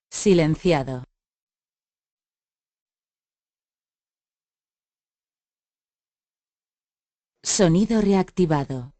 Silenciado. Sonido reactivado.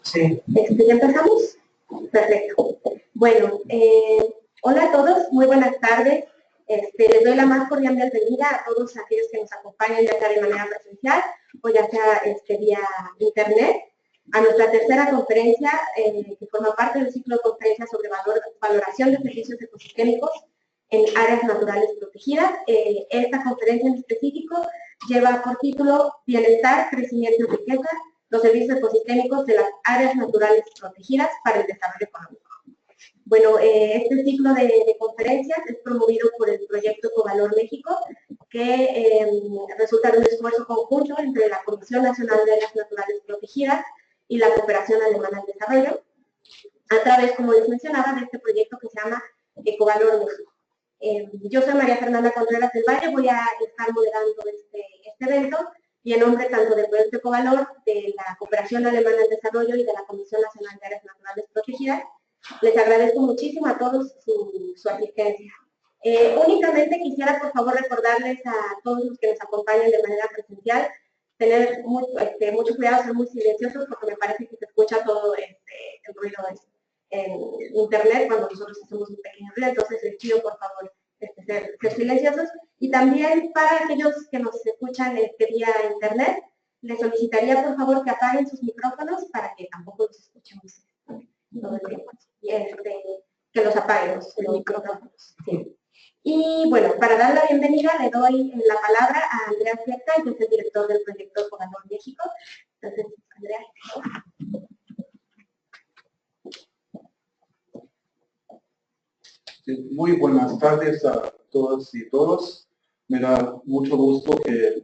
Sí. ¿Ya empezamos? Perfecto. Bueno, hola a todos, muy buenas tardes. Les doy la más cordial bienvenida a todos aquellos que nos acompañan, ya sea de manera presencial o ya sea vía internet, a nuestra tercera conferencia que forma parte del ciclo de conferencias sobre valoración de servicios ecosistémicos en áreas naturales protegidas. Esta conferencia en específico lleva por título Bienestar, Crecimiento y Riqueza, los servicios ecosistémicos de las áreas naturales protegidas para el desarrollo económico. Bueno, este ciclo de conferencias es promovido por el proyecto Ecovalor México, que resulta de un esfuerzo conjunto entre la Comisión Nacional de Áreas Naturales Protegidas y la Cooperación Alemana al Desarrollo, a través, como les mencionaba, de este proyecto que se llama Ecovalor México. Yo soy María Fernanda Contreras del Valle, voy a estar moderando este evento, y en nombre tanto del proyecto Ecovalor, de la Cooperación Alemana al Desarrollo y de la Comisión Nacional de Áreas Naturales Protegidas, les agradezco muchísimo a todos su asistencia. Únicamente quisiera, por favor, recordarles a todos los que nos acompañan de manera presencial, tener mucho cuidado, ser muy silenciosos, porque me parece que se escucha todo el ruido en internet cuando nosotros hacemos un pequeño ruido, entonces les pido, por favor, ser silenciosos. Y también para aquellos que nos escuchan vía internet, les solicitaría por favor que apaguen sus micrófonos para que tampoco los escuchemos todo el tiempo. Que los apaguen los micrófonos. Sí. Y bueno, para dar la bienvenida le doy la palabra a Andrea Cierta, que es el director del proyecto Ecovalor México. Entonces, Andrea. Muy buenas tardes a todas y todos. Me da mucho gusto que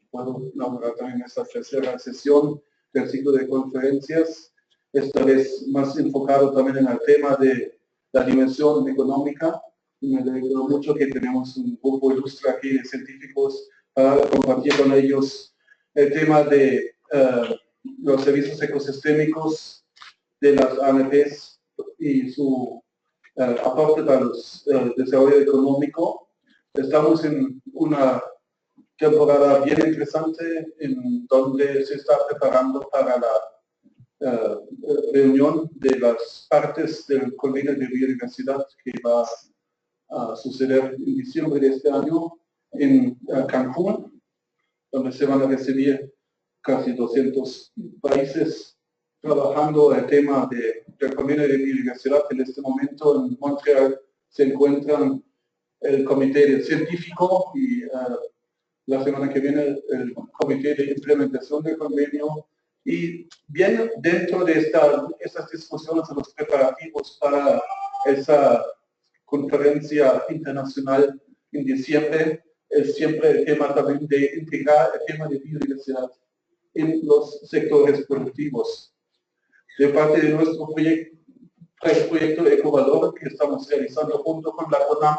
puedo inaugurar también esta tercera sesión del ciclo de conferencias, esta vez más enfocado también en el tema de la dimensión económica. Me alegro mucho que tenemos un grupo ilustre aquí de científicos para compartir con ellos el tema de los servicios ecosistémicos de las ANPs y su aparte para el desarrollo económico. Estamos en una temporada bien interesante en donde se está preparando para la reunión de las partes del Convenio de Biodiversidad que va a suceder en diciembre de este año en Cancún, donde se van a recibir casi 200 países trabajando el tema del Convenio de Biodiversidad. En este momento en Montreal se encuentran el comité científico y la semana que viene el comité de implementación del convenio, y bien dentro de estas discusiones de los preparativos para esa conferencia internacional en diciembre es siempre el tema también de integrar el tema de biodiversidad en los sectores productivos. De parte de nuestro proyecto Ecovalor que estamos realizando junto con la CONAM,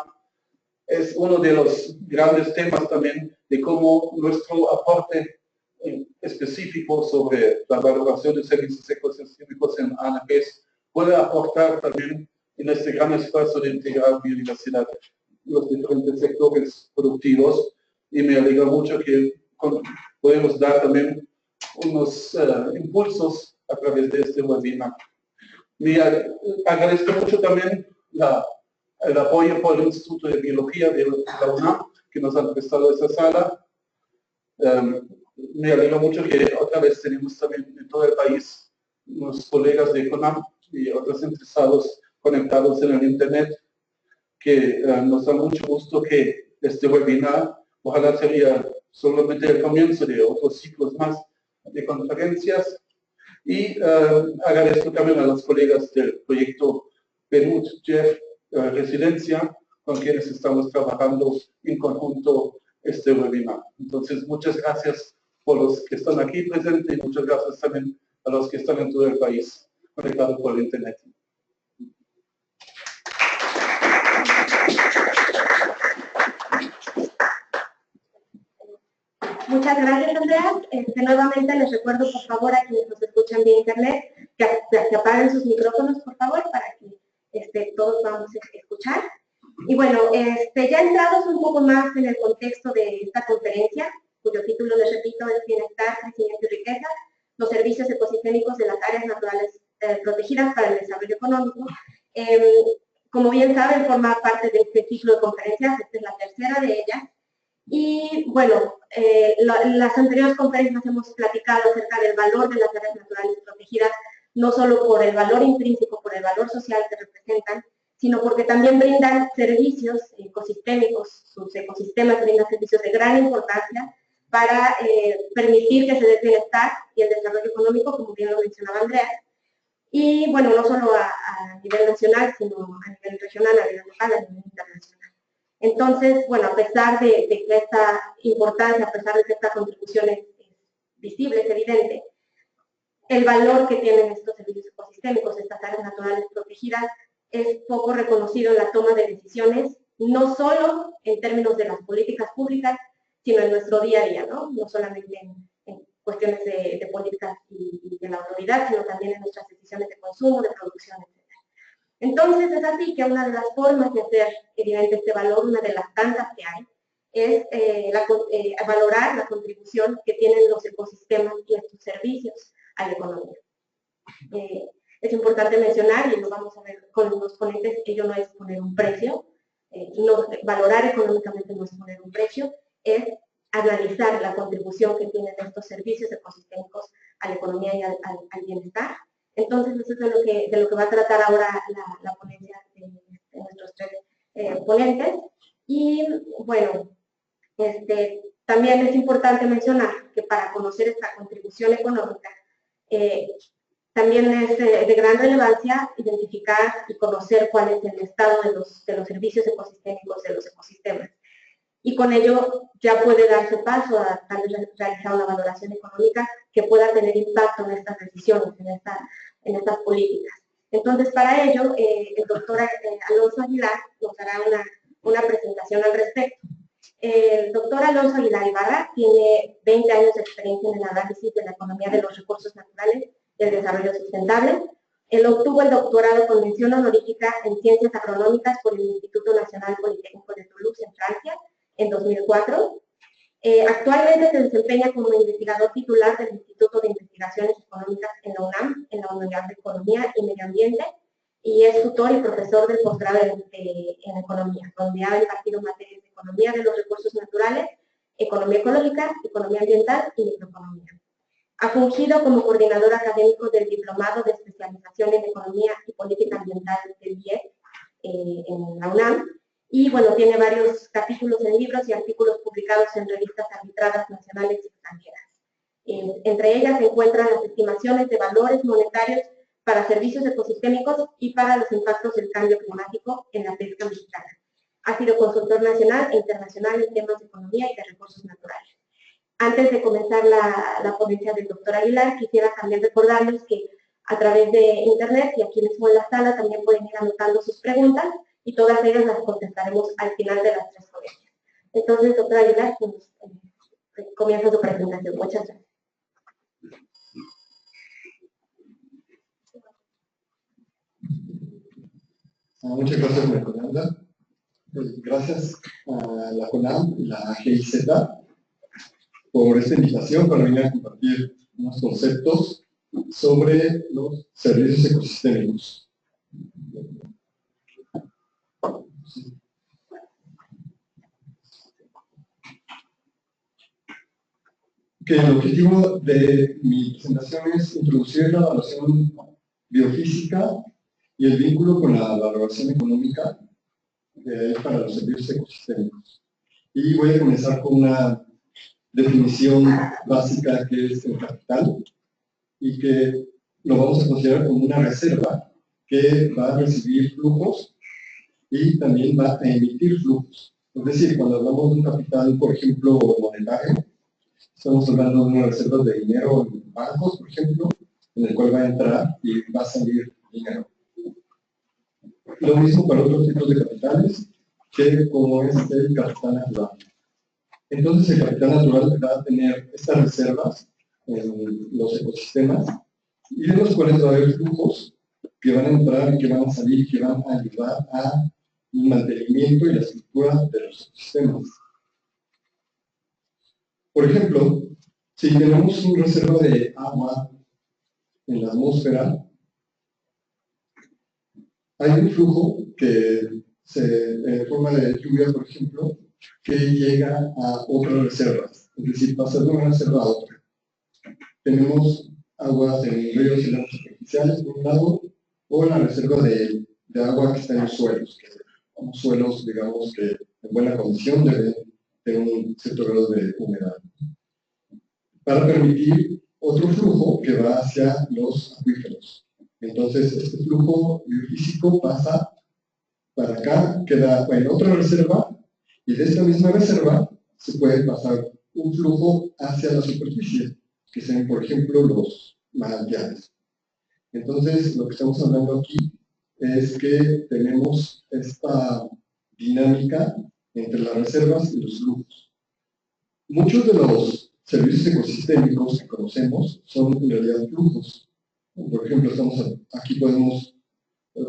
es uno de los grandes temas también de cómo nuestro aporte específico sobre la valoración de servicios ecosistémicos en ANPs puede aportar también en este gran esfuerzo de integrar biodiversidad en los diferentes sectores productivos, y me alegra mucho que podemos dar también unos impulsos a través de este webinar. Agradezco mucho también el apoyo por el Instituto de Biología de la UNAM, que nos han prestado esta sala. Me alegro mucho que otra vez tenemos también en todo el país unos colegas de CONAM y otros interesados conectados en el Internet, que nos da mucho gusto que este webinar ojalá sería solamente el comienzo de otros ciclos más de conferencias. Y agradezco también a los colegas del proyecto Perú Jeff Residencia, con quienes estamos trabajando en conjunto este webinar. Entonces, muchas gracias por los que están aquí presentes y muchas gracias también a los que están en todo el país conectados por el Internet. Muchas gracias, Andrea. Nuevamente les recuerdo, por favor, a quienes nos escuchan vía Internet, que apaguen sus micrófonos, por favor, para que todos vamos a escuchar. Y bueno, ya entrados un poco más en el contexto de esta conferencia, cuyo título, les repito, es Bienestar, Crecimiento y Riqueza, los servicios ecosistémicos de las áreas naturales protegidas para el desarrollo económico. Como bien saben, forma parte de este ciclo de conferencias, esta es la tercera de ellas. Y bueno, las anteriores conferencias hemos platicado acerca del valor de las áreas naturales protegidas, no solo por el valor intrínseco, por el valor social que representan, sino porque también brindan servicios ecosistémicos, sus ecosistemas brindan servicios de gran importancia para permitir que se dé bienestar y el desarrollo económico, como bien lo mencionaba Andrea. Y bueno, no solo a nivel nacional, sino a nivel regional, a nivel local, a nivel internacional. Entonces, bueno, a pesar de que esta importancia, a pesar de que esta contribución es visible, es evidente, el valor que tienen estos servicios ecosistémicos, estas áreas naturales protegidas, es poco reconocido en la toma de decisiones, no solo en términos de las políticas públicas, sino en nuestro día a día, ¿no? No solamente en cuestiones de políticas y de la autoridad, sino también en nuestras decisiones de consumo, de producción, etc. Entonces, es así que una de las formas de hacer evidente este valor, una de las tantas que hay, es valorar la contribución que tienen los ecosistemas y estos servicios a la economía. Es importante mencionar, y lo vamos a ver con los ponentes, que ello no es poner un precio, valorar económicamente no es poner un precio, es analizar la contribución que tienen estos servicios ecosistémicos a la economía y al bienestar. Entonces, eso es de lo que va a tratar ahora la ponencia de nuestros tres ponentes. Y bueno, también es importante mencionar que para conocer esta contribución económica, también es de gran relevancia identificar y conocer cuál es el estado de los servicios ecosistémicos de los ecosistemas. Y con ello ya puede darse paso a tal vez realizar una valoración económica que pueda tener impacto en estas decisiones, en estas políticas. Entonces, para ello, el doctor Alonso Aguilar nos hará una presentación al respecto. El doctor Alonso Aguilar Ibarra tiene 20 años de experiencia en el análisis de la economía de los recursos naturales y el desarrollo sustentable. Él obtuvo el doctorado con mención honorífica en Ciencias Agronómicas por el Instituto Nacional Politécnico de Toulouse, en Francia, en 2004. Actualmente se desempeña como investigador titular del Instituto de Investigaciones Económicas en la UNAM, en la Unidad de Economía y Medio Ambiente, y es tutor y profesor del posgrado en Economía, donde ha impartido materias de Economía de los Recursos Naturales, Economía Ecológica, Economía Ambiental y Microeconomía. Ha fungido como coordinador académico del Diplomado de Especialización en Economía y Política Ambiental del IEP en la UNAM, y bueno, tiene varios capítulos en libros y artículos publicados en revistas arbitradas nacionales y extranjeras. Entre ellas se encuentran las estimaciones de valores monetarios para servicios ecosistémicos y para los impactos del cambio climático en la pesca mexicana. Ha sido consultor nacional e internacional en temas de economía y de recursos naturales. Antes de comenzar la ponencia del doctor Aguilar, quisiera también recordarles que a través de Internet, y aquí mismo en la sala, también pueden ir anotando sus preguntas, y todas ellas las contestaremos al final de las tres ponencias. Entonces, doctor Aguilar, pues, comienza su presentación. Muchas gracias. Muchas gracias, María Fernanda. Gracias a la CONAM y la GIZ por esta invitación para venir a compartir unos conceptos sobre los servicios ecosistémicos. Que el objetivo de mi presentación es introducir la evaluación biofísica y el vínculo con la valoración económica para los servicios ecosistémicos. Y voy a comenzar con una definición básica que es el capital y que lo vamos a considerar como una reserva que va a recibir flujos y también va a emitir flujos. Es decir, cuando hablamos de un capital, por ejemplo, monetario, estamos hablando de una reserva de dinero en bancos, por ejemplo, en el cual va a entrar y va a salir dinero. Lo mismo para otros tipos de capitales, que como es el capital natural. Entonces, el capital natural va a tener estas reservas en los ecosistemas y de los cuales va a haber flujos que van a entrar y que van a salir, que van a ayudar al mantenimiento y la estructura de los ecosistemas. Por ejemplo, si tenemos una reserva de agua en la atmósfera, hay un flujo que en forma de lluvia, por ejemplo, que llega a otras reservas, es decir, pasa de una reserva a otra. Tenemos aguas en ríos y lagos superficiales, por un lado, o la reserva de agua que está en los suelos, que son suelos, digamos, que en buena condición deben tener un cierto grado de humedad, para permitir otro flujo que va hacia los acuíferos. Entonces, este flujo biofísico pasa para acá, queda en otra reserva, y de esta misma reserva se puede pasar un flujo hacia la superficie, que sean, por ejemplo, los manantiales. Entonces, lo que estamos hablando aquí es que tenemos esta dinámica entre las reservas y los flujos. Muchos de los servicios ecosistémicos que conocemos son en realidad flujos. Por ejemplo, aquí podemos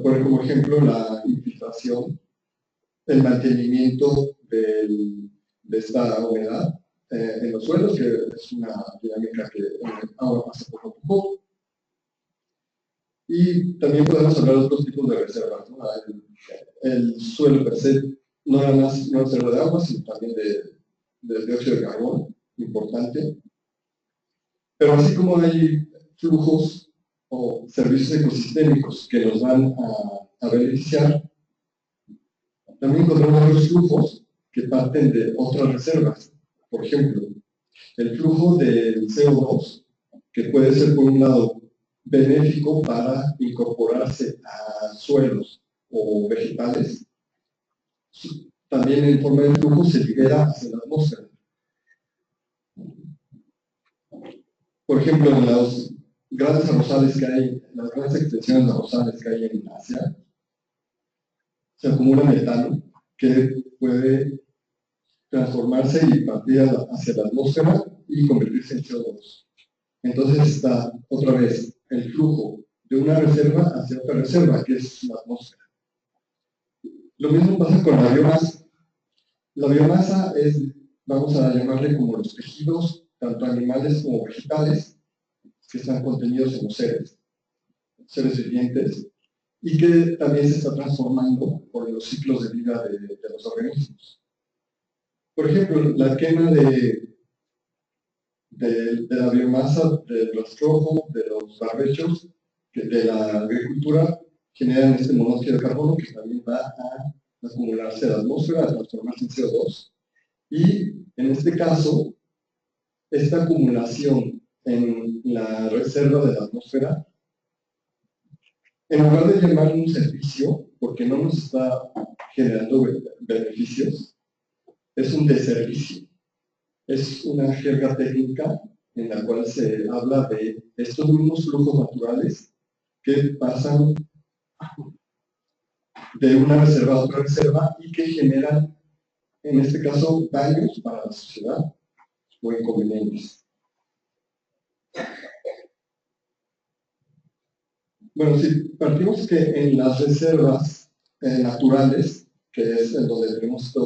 poner como ejemplo la infiltración, el mantenimiento de esta humedad en los suelos, que es una dinámica que el agua pasa poco a poco. Y también podemos hablar de otros tipos de reservas, ¿no? El suelo per se, no nada más una reserva de agua, sino también de dióxido de carbono, importante. Pero así como hay flujos o servicios ecosistémicos que nos van a beneficiar, también encontramos otros flujos que parten de otras reservas. Por ejemplo, el flujo del CO2, que puede ser por un lado benéfico para incorporarse a suelos o vegetales, también en forma de flujo se libera hacia la atmósfera. Por ejemplo, en los grandes arrozales que hay, las grandes extensiones de arrozales que hay en Asia, se acumula metano que puede transformarse y partir hacia la atmósfera y convertirse en CO2. Entonces está otra vez el flujo de una reserva hacia otra reserva, que es la atmósfera. Lo mismo pasa con la biomasa. La biomasa es, vamos a llamarle como los tejidos, tanto animales como vegetales, que están contenidos en los seres vivientes, y que también se está transformando por los ciclos de vida de los organismos. Por ejemplo, la quema de la biomasa del rastrojo, de los barbechos, de la agricultura, generan este monóxido de carbono que también va a acumularse a la atmósfera, a transformarse en CO2. Y en este caso, esta acumulación en la reserva de la atmósfera, en lugar de llamar un servicio, porque no nos está generando beneficios, es un deservicio. Es una jerga técnica en la cual se habla de estos mismos flujos naturales que pasan de una reserva a otra reserva y que generan, en este caso, daños para la sociedad o inconvenientes. Bueno, si partimos que en las reservas naturales, que es en donde tenemos esta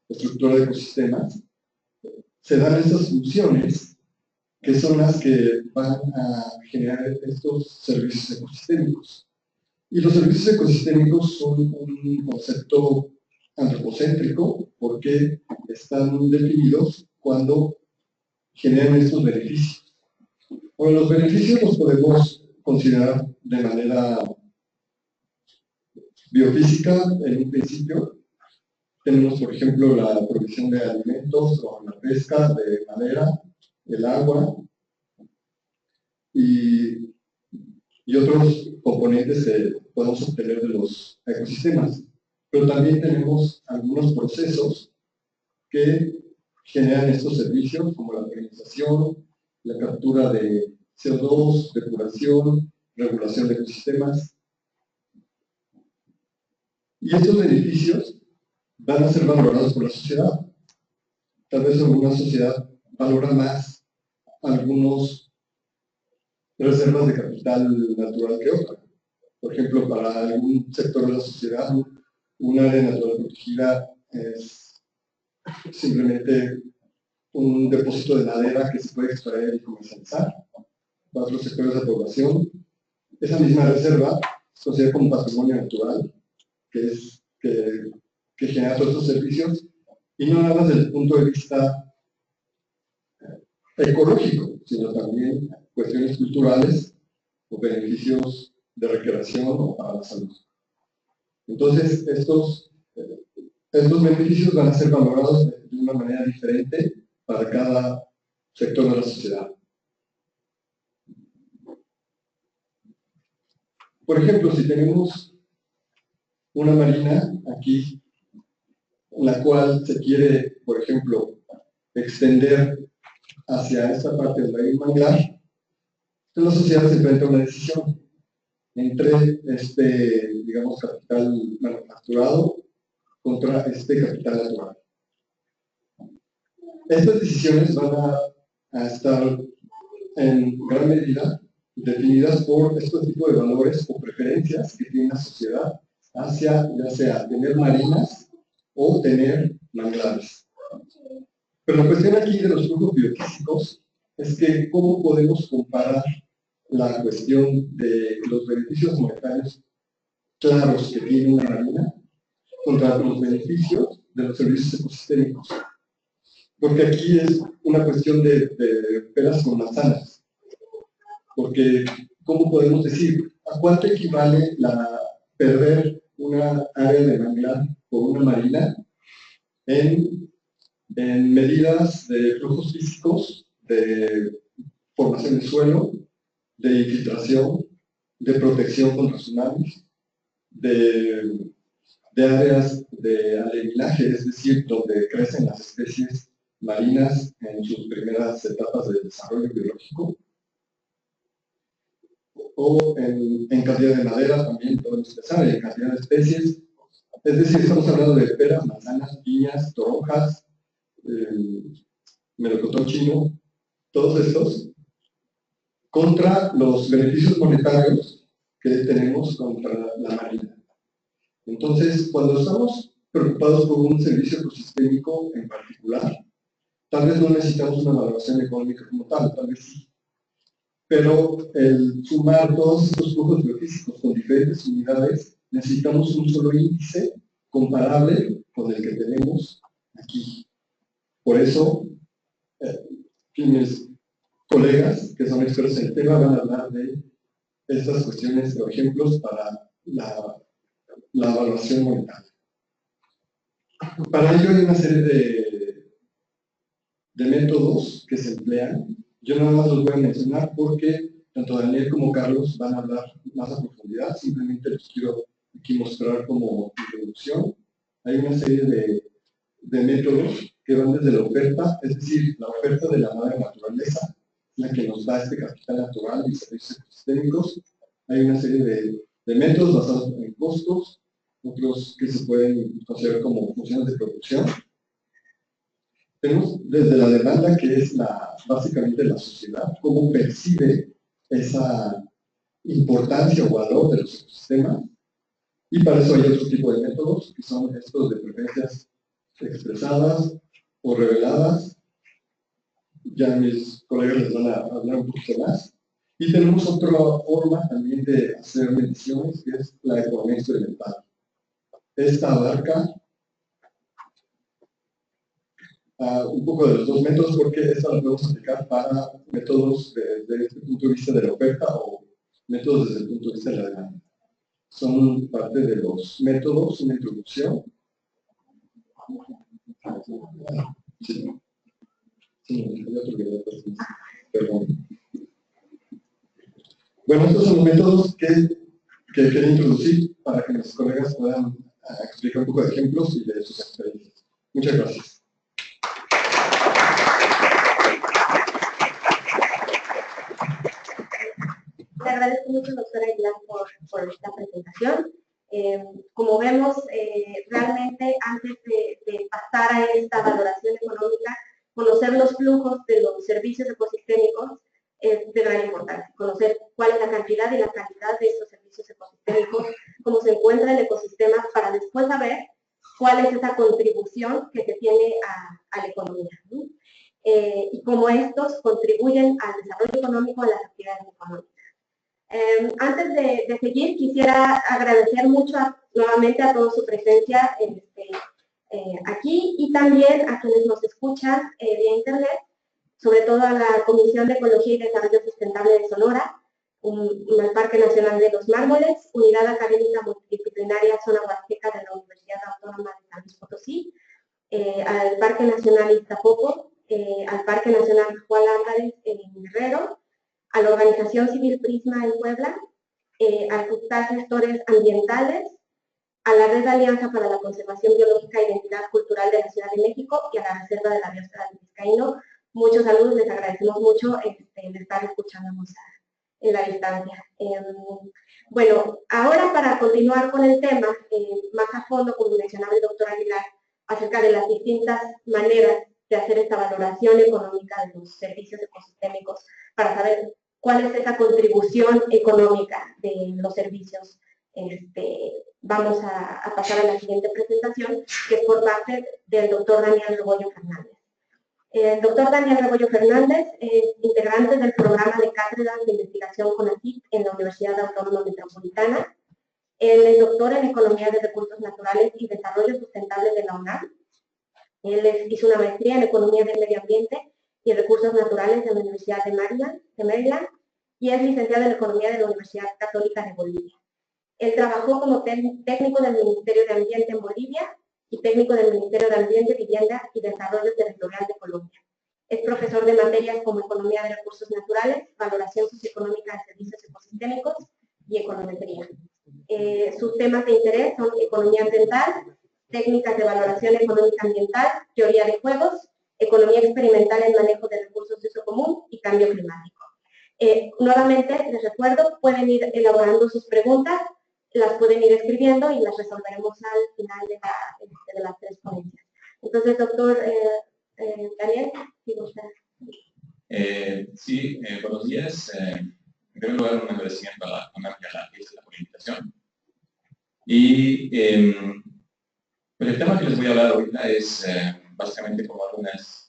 estructura de ecosistemas, se dan estas funciones que son las que van a generar estos servicios ecosistémicos. Y los servicios ecosistémicos son un concepto antropocéntrico porque están definidos cuando generan estos beneficios. Bueno, los beneficios los podemos considerar de manera biofísica en un principio. Tenemos, por ejemplo, la provisión de alimentos o la pesca, de madera, el agua y otros componentes que podemos obtener de los ecosistemas. Pero también tenemos algunos procesos que generan estos servicios, como la polinización, la captura de CO2, depuración, regulación de ecosistemas. Y estos beneficios van a ser valorados por la sociedad. Tal vez alguna sociedad valora más algunas reservas de capital natural que otra. Por ejemplo, para algún sector de la sociedad, un área natural protegida es simplemente un depósito de madera que se puede extraer y comercializar. Para otros sectores de población, esa misma reserva se considera como patrimonio natural, que genera todos estos servicios, y no nada más desde el punto de vista ecológico, sino también cuestiones culturales o beneficios de recreación o para la salud. Entonces, estos beneficios van a ser valorados de una manera diferente para cada sector de la sociedad. Por ejemplo, si tenemos una marina aquí, la cual se quiere, por ejemplo, extender hacia esta parte donde hay un manglar, entonces la sociedad se enfrenta a una decisión entre digamos, capital manufacturado contra este capital natural. Estas decisiones van a estar en gran medida definidas por este tipo de valores o preferencias que tiene la sociedad hacia, ya sea tener marinas o tener manglares. Pero la cuestión aquí de los flujos biofísicos es que cómo podemos comparar la cuestión de los beneficios monetarios claros que tiene una marina contra los beneficios de los servicios ecosistémicos. Porque aquí es una cuestión de peras con manzanas. Porque, ¿cómo podemos decir a cuánto equivale perder una área de manglar por una marina en medidas de flujos físicos, de formación de suelo, de infiltración, de protección contra tsunamis, de áreas de alevinaje, es decir, donde crecen las especies marinas en sus primeras etapas de desarrollo biológico, o en cantidad de madera también podemos pensar, en cantidad de especies, es decir, estamos hablando de peras, manzanas, piñas, toronjas, melocotón chino, todos estos, contra los beneficios monetarios que tenemos contra la marina. Entonces, cuando estamos preocupados por un servicio ecosistémico en particular, tal vez no necesitamos una valoración económica como tal vez sí. Pero el sumar todos estos flujos biofísicos con diferentes unidades, necesitamos un solo índice comparable con el que tenemos aquí. Por eso, mis colegas que son expertos en el tema van a hablar de estas cuestiones o ejemplos para la evaluación monetaria. Para ello hay una serie de métodos que se emplean. Yo nada más los voy a mencionar porque tanto Daniel como Carlos van a hablar más a profundidad. Simplemente los quiero aquí mostrar como introducción. Hay una serie de métodos que van desde la oferta, es decir, la oferta de la madre naturaleza, la que nos da este capital natural y servicios ecosistémicos. Hay una serie de métodos basados en costos, otros que se pueden considerar como funciones de producción. Tenemos desde la demanda, que es básicamente la sociedad, cómo percibe esa importancia o valor de los ecosistemas, y para eso hay otro tipo de métodos, que son estos de preferencias expresadas o reveladas, ya mis colegas les van a hablar un poquito más. Y tenemos otra forma también de hacer mediciones, que es la economía experimental. Esta abarca un poco de los dos métodos, porque esta la podemos aplicar para métodos desde este punto de vista de la oferta o métodos desde el punto de vista de la demanda. Son parte de los métodos, una introducción. Sí. Sí, perdón. Bueno, estos son los métodos que quería introducir para que mis colegas puedan explicar un poco de ejemplos y de sus experiencias. Muchas gracias. Le agradezco mucho, doctora Aguilar, por esta presentación. Como vemos, realmente antes de pasar a esta valoración económica, conocer los flujos de los servicios ecosistémicos es de gran importancia. Conocer cuál es la cantidad y la calidad de estos servicios ecosistémicos, cómo se encuentra el ecosistema, para después saber cuál es esa contribución que se tiene a la economía, ¿no? Y cómo estos contribuyen al desarrollo económico, a las actividades económicas. Antes de seguir, quisiera agradecer mucho nuevamente a toda su presencia aquí, y también a quienes nos escuchan vía internet, sobre todo a la Comisión de Ecología y Desarrollo Sustentable de Sonora, al Parque Nacional de los Mármoles, Unidad Académica Multidisciplinaria Zona Huasteca de la Universidad Autónoma de San Luis Potosí, al Parque Nacional Iztapopo, al Parque Nacional Juan Álvarez en Guerrero, a la Organización Civil Prisma en Puebla, al CUCTAD Gestores Ambientales, a la Red de Alianza para la Conservación Biológica e Identidad Cultural de la Ciudad de México y a la Reserva de la Biosfera del Vizcaíno. Muchos saludos, les agradecemos mucho de estar escuchándonos en la distancia. Bueno, ahora para continuar con el tema, más a fondo, como mencionaba el doctor Aguilar, acerca de las distintas maneras de hacer esta valoración económica de los servicios ecosistémicos, para saber cuál es esa contribución económica de los servicios. Vamos a pasar a la siguiente presentación, que es por parte del doctor Daniel Rebollo Fernández. El doctor Daniel Rebollo Fernández es integrante del programa de cátedras de investigación CONACYT en la Universidad Autónoma Metropolitana. Él es doctor en Economía de Recursos Naturales y Desarrollo Sustentable de la UNAM. Él hizo una maestría en Economía del Medio Ambiente y Recursos Naturales en la Universidad de Maryland, y es licenciado en Economía de la Universidad Católica de Bolivia. Él trabajó como técnico del Ministerio de Ambiente en Bolivia y técnico del Ministerio de Ambiente, Vivienda y Desarrollo Territorial de Colombia. Es profesor de materias como Economía de Recursos Naturales, Valoración Socioeconómica de Servicios Ecosistémicos y Econometría. Sus temas de interés son Economía Ambiental, Técnicas de Valoración Económica Ambiental, Teoría de Juegos, Economía Experimental en Manejo de Recursos de Uso Común y Cambio Climático. Nuevamente, les recuerdo, pueden ir elaborando sus preguntas, las pueden ir escribiendo y las resolveremos al final de las tres ponencias. Entonces, doctor Daniel, si gusta. Sí, buenos días. En primer lugar, un agradecimiento a la UNAM y a la IESA por la invitación. Y pues el tema que les voy a hablar ahorita es básicamente como algunas...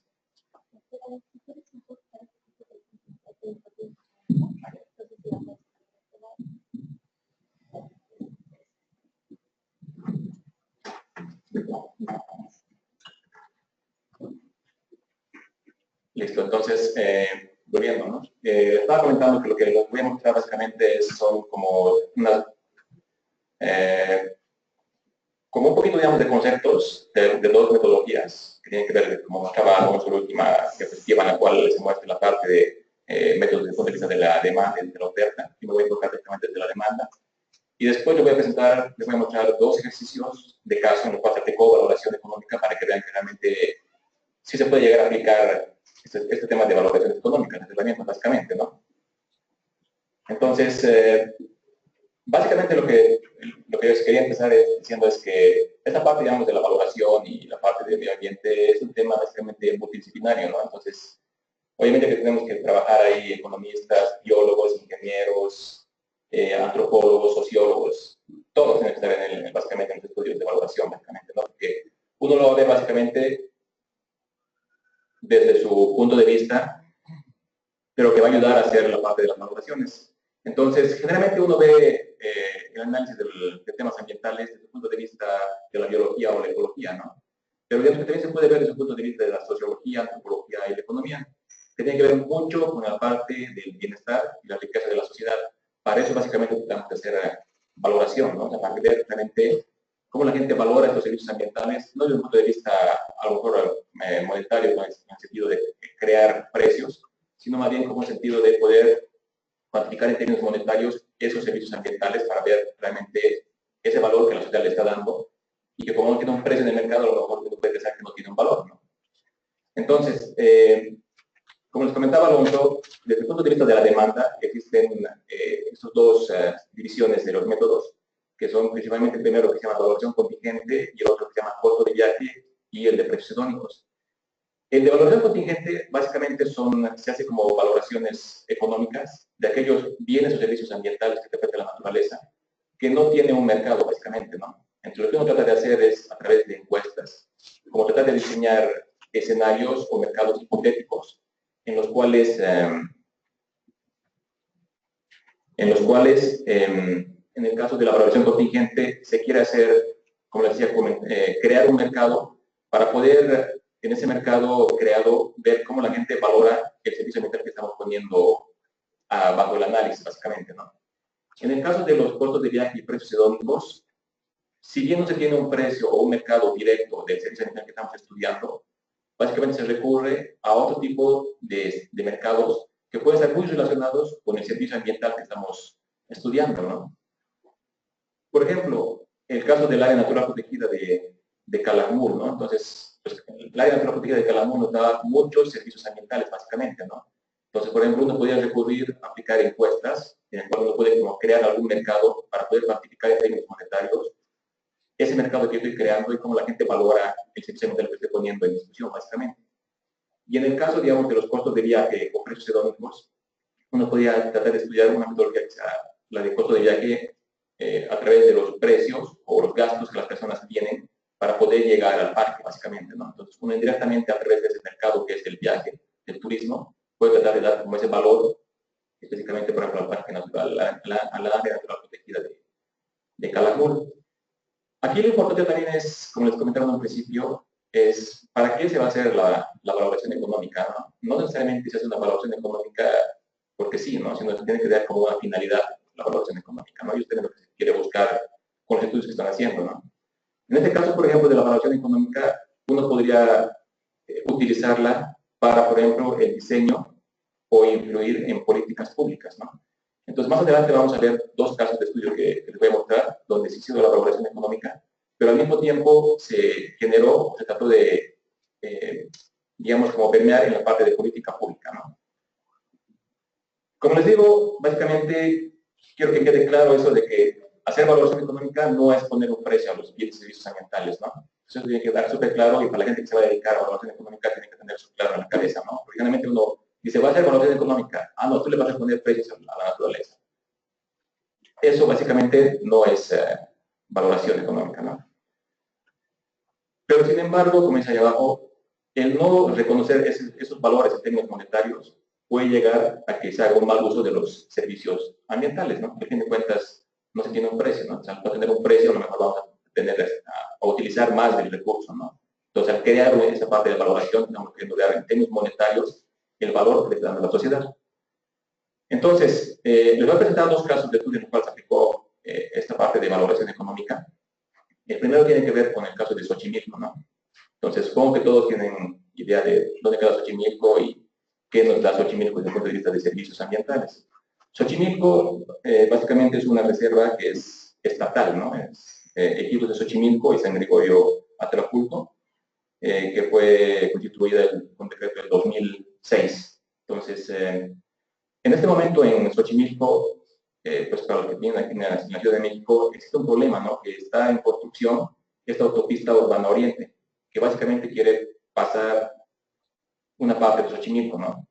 Listo, entonces, volviendo, ¿no? Estaba comentando que lo que les voy a mostrar básicamente son como una... como un poquito, digamos, de conceptos de dos metodologías que tienen que ver, como mostraba con su última diapositiva, en la cual se muestra la parte de métodos desde el punto de vista de la demanda y de la oferta, y me voy a enfocar directamente desde la demanda. Y después les voy a mostrar dos ejercicios de caso en los cuales aplicó valoración económica para que vean que realmente sí se puede llegar a aplicar este tema de valoración económica, las herramientas básicamente, ¿no? Entonces, básicamente lo que yo quería empezar diciendo es que esta parte, digamos, de la valoración y la parte del medio ambiente es un tema básicamente multidisciplinario, ¿no? Entonces, obviamente que tenemos que trabajar ahí economistas, biólogos, ingenieros, antropólogos, sociólogos, todos tienen que estar básicamente en los estudios de valoración, básicamente, ¿no? Porque uno lo ve básicamente desde su punto de vista pero que va a ayudar a hacer la parte de las valoraciones. Entonces, generalmente uno ve el análisis de temas ambientales desde el punto de vista de la biología o la ecología, ¿no? Pero digamos que también se puede ver desde el punto de vista de la sociología, antropología y la economía, que tiene que ver mucho con la parte del bienestar y la riqueza de la sociedad. Para eso, básicamente, tenemos que hacer valoración, ¿no? O sea, para ver realmente cómo la gente valora estos servicios ambientales, no desde un punto de vista, a lo mejor, monetario, en el sentido de crear precios, sino más bien como un sentido de poder cuantificar en términos monetarios esos servicios ambientales para ver realmente ese valor que la sociedad le está dando y que como no tiene un precio en el mercado, a lo mejor uno puede pensar que no tiene un valor, ¿no? Entonces, como les comentaba Alonso, desde el punto de vista de la demanda, existen estas dos divisiones de los métodos, que son principalmente el primero que se llama valoración contingente y el otro que se llama costo de viaje y el de precios hedónicos. El de valoración contingente básicamente se hace como valoraciones económicas de aquellos bienes o servicios ambientales que te ofrece la naturaleza, que no tiene un mercado básicamente, ¿no? Entonces lo que uno trata de hacer es, a través de encuestas, como tratar de diseñar escenarios o mercados hipotéticos en los cuales, en el caso de la valoración contingente, se quiere hacer, como les decía, crear un mercado para poder, en ese mercado creado, ver cómo la gente valora el servicio ambiental que estamos poniendo bajo el análisis, básicamente, ¿no? En el caso de los costos de viaje y precios hedónicos, si bien no se tiene un precio o un mercado directo del servicio ambiental que estamos estudiando, básicamente se recurre a otro tipo de mercados que pueden estar muy relacionados con el servicio ambiental que estamos estudiando, ¿no? Por ejemplo, el caso del área natural protegida de Calakmul, ¿no? Entonces, pues, el área natural protegida de Calakmul nos da muchos servicios ambientales, básicamente, ¿no? Entonces, por ejemplo, uno podría recurrir a aplicar encuestas en el cual uno puede como crear algún mercado para poder cuantificar en términos monetarios ese mercado que estoy creando y cómo la gente valora el servicio ambiental que estoy poniendo en discusión, básicamente. Y en el caso, digamos, de los costos de viaje o precios hedónicos, uno podría tratar de estudiar una metodología que sea la de costo de viaje a través de los precios o los gastos que las personas tienen para poder llegar al parque, básicamente, ¿no? Entonces, uno indirectamente a través de ese mercado que es el viaje, del turismo, puede tratar de dar como ese valor, específicamente, por ejemplo, al parque natural, a la área natural protegida de Calakmul. Aquí lo importante también es, como les comentaba en un principio, es para qué se va a hacer la valoración económica, ¿no? No necesariamente se hace una valoración económica porque sí, ¿no? Sino que tiene que dar como una finalidad la valoración económica, ¿no? Y usted lo que quiere buscar con los estudios que están haciendo, ¿no? En este caso, por ejemplo, de la valoración económica, uno podría utilizarla para, por ejemplo, el diseño o influir en políticas públicas, ¿no? Entonces, más adelante vamos a ver dos casos de estudio que les voy a mostrar, donde se hizo la valoración económica, pero al mismo tiempo se generó, se trató de, digamos, como permear en la parte de política pública, ¿no? Como les digo, básicamente, quiero que quede claro eso de que hacer valoración económica no es poner un precio a los bienes y servicios ambientales, ¿no? Eso tiene que quedar súper claro y para la gente que se va a dedicar a valoración económica tiene que tener eso claro en la cabeza, ¿no? Porque generalmente uno dice, va a hacer valoración económica. Ah, no, tú le vas a poner precios a la naturaleza. Eso básicamente no es valoración económica, ¿no? Pero sin embargo, como dice ahí abajo, el no reconocer esos valores en términos monetarios puede llegar a que se haga un mal uso de los servicios ambientales, ¿no? Porque a fin de cuentas no se tiene un precio, ¿no? O sea, para tener un precio a lo mejor vamos a utilizar más del recurso, ¿no? Entonces, al crear esa parte de valoración, estamos queriendo dar en términos monetarios el valor que le está dando la sociedad. Entonces, les voy a presentar dos casos de estudio en los cuales se aplicó esta parte de valoración económica. El primero tiene que ver con el caso de Xochimilco, ¿no? Entonces, supongo que todos tienen idea de dónde queda Xochimilco y qué nos da Xochimilco desde el punto de vista de servicios ambientales. Xochimilco básicamente es una reserva que es estatal, ¿no? Es Ejidos de Xochimilco y San Gregorio Atlaculco, que fue constituida con decreto del 2006. Entonces, en este momento en Xochimilco, pues para los que vienen aquí en la Ciudad de México, existe un problema, ¿no? Que está en construcción esta autopista urbana oriente, que básicamente quiere pasar una parte de Xochimilco, ¿no?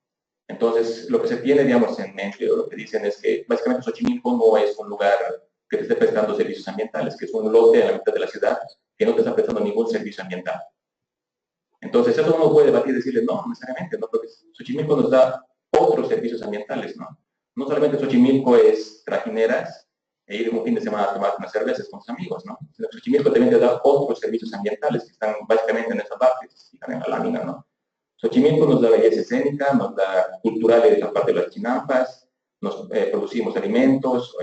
Entonces, lo que se tiene, digamos, en mente, o lo que dicen es que básicamente Xochimilco no es un lugar que te esté prestando servicios ambientales, que es un lote en la mitad de la ciudad que no te está prestando ningún servicio ambiental. Entonces, eso uno puede debatir y decirle, no, necesariamente, no, porque Xochimilco nos da otros servicios ambientales, ¿no? No solamente Xochimilco es trajineras e ir un fin de semana a tomar unas cervezas con sus amigos, ¿no? Xochimilco también te da otros servicios ambientales que están básicamente en esta parte, si están en la lámina, ¿no? Xochimilco nos da belleza escénica, nos da culturales, la parte de las chinampas, nos producimos alimentos,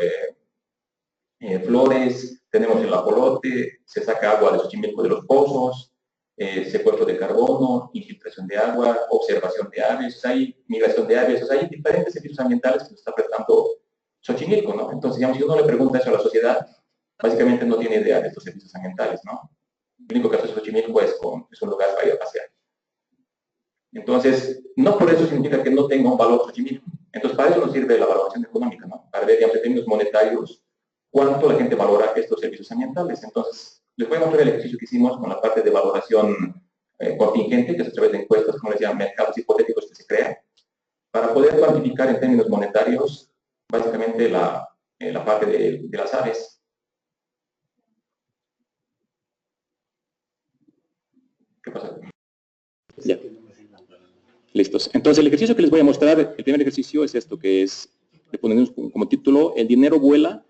flores, tenemos el ajolote, se saca agua de Xochimilco de los pozos, secuestro de carbono, infiltración de agua, observación de aves, hay migración de aves, o sea, hay diferentes servicios ambientales que nos está prestando Xochimilco, ¿no? Entonces, digamos, si uno le pregunta eso a la sociedad, básicamente no tiene idea de estos servicios ambientales, ¿no? Lo único que hace Xochimilco es un lugar para ir a pasear. Entonces, no por eso significa que no tenga un valor Xochimilco. Entonces, para eso nos sirve la valoración económica, ¿no? Para ver, digamos, en términos monetarios, cuánto la gente valora estos servicios ambientales. Entonces, les voy a mostrar el ejercicio que hicimos con la parte de valoración contingente, que es a través de encuestas, como les llaman, mercados hipotéticos que se crean, para poder cuantificar en términos monetarios, básicamente la parte de las aves. ¿Qué pasa? Ya. Listos. Entonces, el ejercicio que les voy a mostrar, el primer ejercicio es esto, que es, le ponemos como título, el dinero vuela,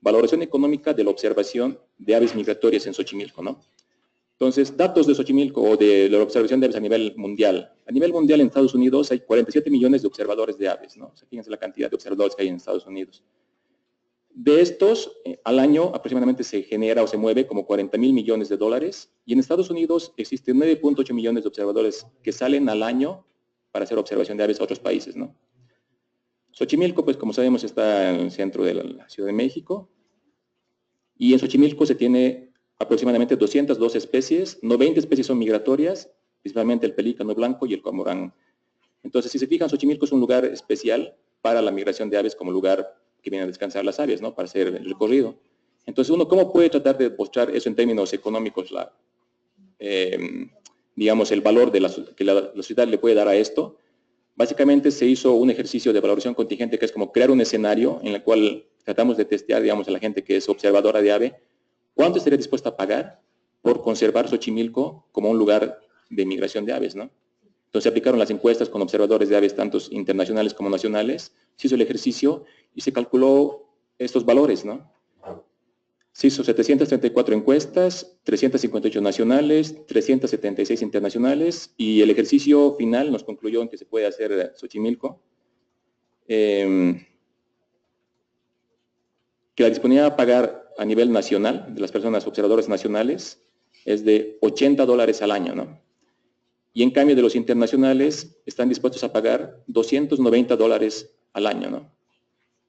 valoración económica de la observación de aves migratorias en Xochimilco, ¿no? Entonces, datos de Xochimilco o de la observación de aves a nivel mundial. A nivel mundial en Estados Unidos hay 47 millones de observadores de aves, ¿no? O sea, fíjense la cantidad de observadores que hay en Estados Unidos. De estos, al año aproximadamente se genera o se mueve como 40.000 millones de dólares, y en Estados Unidos existen 9.8 millones de observadores que salen al año para hacer observación de aves a otros países, ¿no? Xochimilco, pues como sabemos, está en el centro de la Ciudad de México, y en Xochimilco se tiene aproximadamente 202 especies, 90 especies son migratorias, principalmente el pelícano blanco y el cormorán. Entonces, si se fijan, Xochimilco es un lugar especial para la migración de aves como lugar que vienen a descansar las aves, ¿no? Para hacer el recorrido. Entonces, uno, ¿cómo puede tratar de mostrar eso en términos económicos, digamos, el valor de que la sociedad le puede dar a esto? Básicamente se hizo un ejercicio de valoración contingente que es como crear un escenario en el cual tratamos de testear, digamos, a la gente que es observadora de ave, ¿cuánto estaría dispuesta a pagar por conservar Xochimilco como un lugar de migración de aves, ¿no? Entonces se aplicaron las encuestas con observadores de aves, tanto internacionales como nacionales, se hizo el ejercicio y se calculó estos valores, ¿no? Se hizo 734 encuestas, 358 nacionales, 376 internacionales, y el ejercicio final nos concluyó en que se puede hacer Xochimilco, que la disponibilidad a pagar a nivel nacional, de las personas observadoras nacionales, es de $80 al año, ¿no? Y en cambio de los internacionales están dispuestos a pagar $290 al año, ¿no?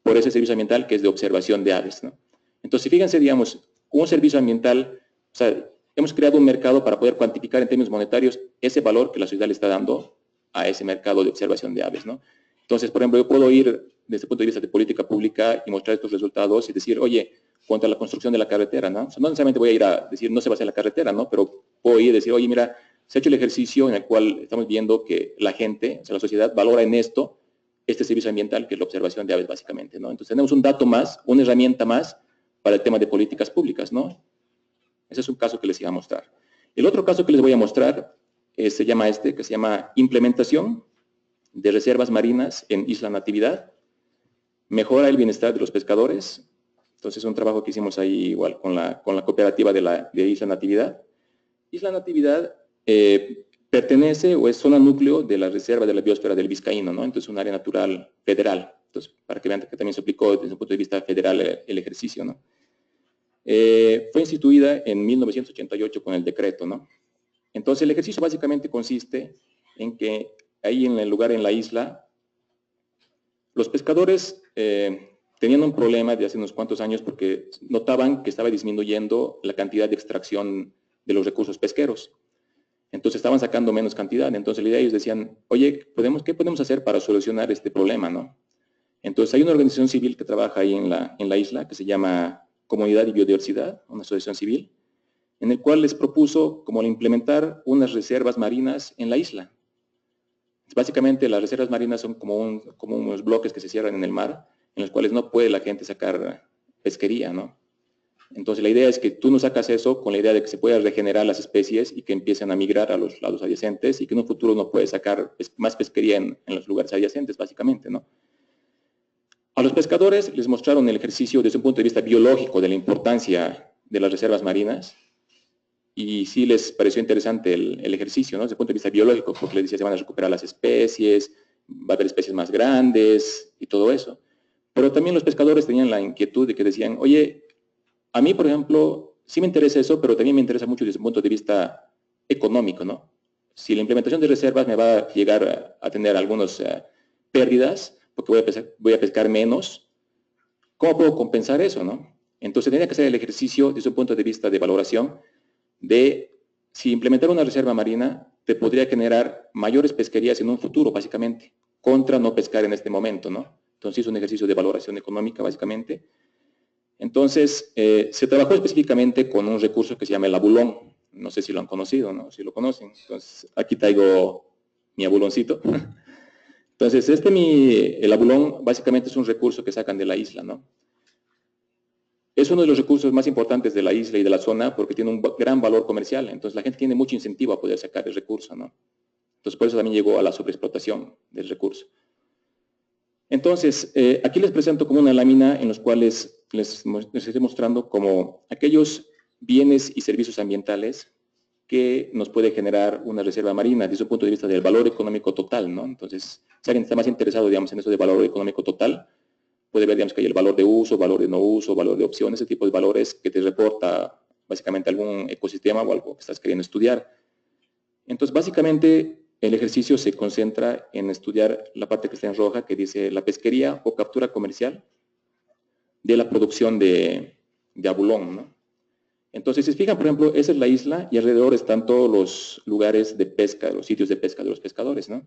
Por ese servicio ambiental que es de observación de aves, ¿no? Entonces, fíjense, digamos, un servicio ambiental, o sea, hemos creado un mercado para poder cuantificar en términos monetarios ese valor que la sociedad le está dando a ese mercado de observación de aves, ¿no? Entonces, por ejemplo, yo puedo ir desde el punto de vista de política pública y mostrar estos resultados y decir, oye, contra la construcción de la carretera, ¿no? O sea, no necesariamente voy a ir a decir, no se va a hacer la carretera, ¿no? Pero puedo ir a decir, oye, mira, se ha hecho el ejercicio en el cual estamos viendo que la gente, o sea, la sociedad valora en esto este servicio ambiental, que es la observación de aves, básicamente, ¿no? Entonces, tenemos un dato más, una herramienta más para el tema de políticas públicas, ¿no? Ese es un caso que les iba a mostrar. El otro caso que les voy a mostrar que se llama implementación de reservas marinas en Isla Natividad, mejora el bienestar de los pescadores. Entonces, es un trabajo que hicimos ahí igual con la cooperativa de Isla Natividad. Isla Natividad pertenece o es zona núcleo de la reserva de la biosfera del Vizcaíno, ¿no? Entonces, es un área natural federal. Entonces, para que vean que también se aplicó desde un punto de vista federal el ejercicio, ¿no? Fue instituida en 1988 con el decreto, ¿no? Entonces, el ejercicio básicamente consiste en que ahí en el lugar, en la isla, los pescadores tenían un problema de hace unos cuantos años porque notaban que estaba disminuyendo la cantidad de extracción de los recursos pesqueros. Entonces estaban sacando menos cantidad. Entonces la idea, ellos decían, oye, ¿qué podemos hacer para solucionar este problema, no? Entonces hay una organización civil que trabaja ahí en la isla que se llama Comunidad y Biodiversidad, una asociación civil, en el cual les propuso como implementar unas reservas marinas en la isla. Básicamente las reservas marinas son como unos bloques que se cierran en el mar, en los cuales no puede la gente sacar pesquería, ¿no? Entonces la idea es que tú no sacas eso con la idea de que se puedan regenerar las especies y que empiecen a migrar a los lados adyacentes y que en un futuro uno puede sacar más pesquería en los lugares adyacentes, básicamente, ¿no? A los pescadores les mostraron el ejercicio desde un punto de vista biológico de la importancia de las reservas marinas y sí les pareció interesante el ejercicio, ¿no? Desde el punto de vista biológico, porque les decía se van a recuperar las especies, va a haber especies más grandes y todo eso. Pero también los pescadores tenían la inquietud de que decían, oye, a mí, por ejemplo, sí me interesa eso, pero también me interesa mucho desde un punto de vista económico, ¿no? Si la implementación de reservas me va a llegar a tener algunas pérdidas, porque voy a pescar menos, ¿cómo puedo compensar eso, no? Entonces tenía que hacer el ejercicio desde un punto de vista de valoración de si implementar una reserva marina te podría generar mayores pesquerías en un futuro, básicamente, contra no pescar en este momento, ¿no? Entonces es un ejercicio de valoración económica, básicamente. Entonces, se trabajó específicamente con un recurso que se llama el abulón. No sé si lo han conocido, ¿no? Si lo conocen. Entonces, aquí traigo mi abuloncito. Entonces, el abulón básicamente es un recurso que sacan de la isla, ¿no? Es uno de los recursos más importantes de la isla y de la zona porque tiene un gran valor comercial. Entonces, la gente tiene mucho incentivo a poder sacar el recurso, ¿no? Entonces, por eso también llegó a la sobreexplotación del recurso. Entonces, aquí les presento como una lámina en los cuales les estoy mostrando como aquellos bienes y servicios ambientales que nos puede generar una reserva marina desde un punto de vista del valor económico total, ¿no? Entonces, si alguien está más interesado, digamos, en eso de valor económico total, puede ver, digamos, que hay el valor de uso, valor de no uso, valor de opción, ese tipo de valores que te reporta básicamente algún ecosistema o algo que estás queriendo estudiar. Entonces, básicamente, el ejercicio se concentra en estudiar la parte que está en roja, que dice la pesquería o captura comercial de la producción de abulón, ¿no? Entonces, si se fijan, por ejemplo, esa es la isla y alrededor están todos los lugares de pesca, los sitios de pesca de los pescadores, ¿no?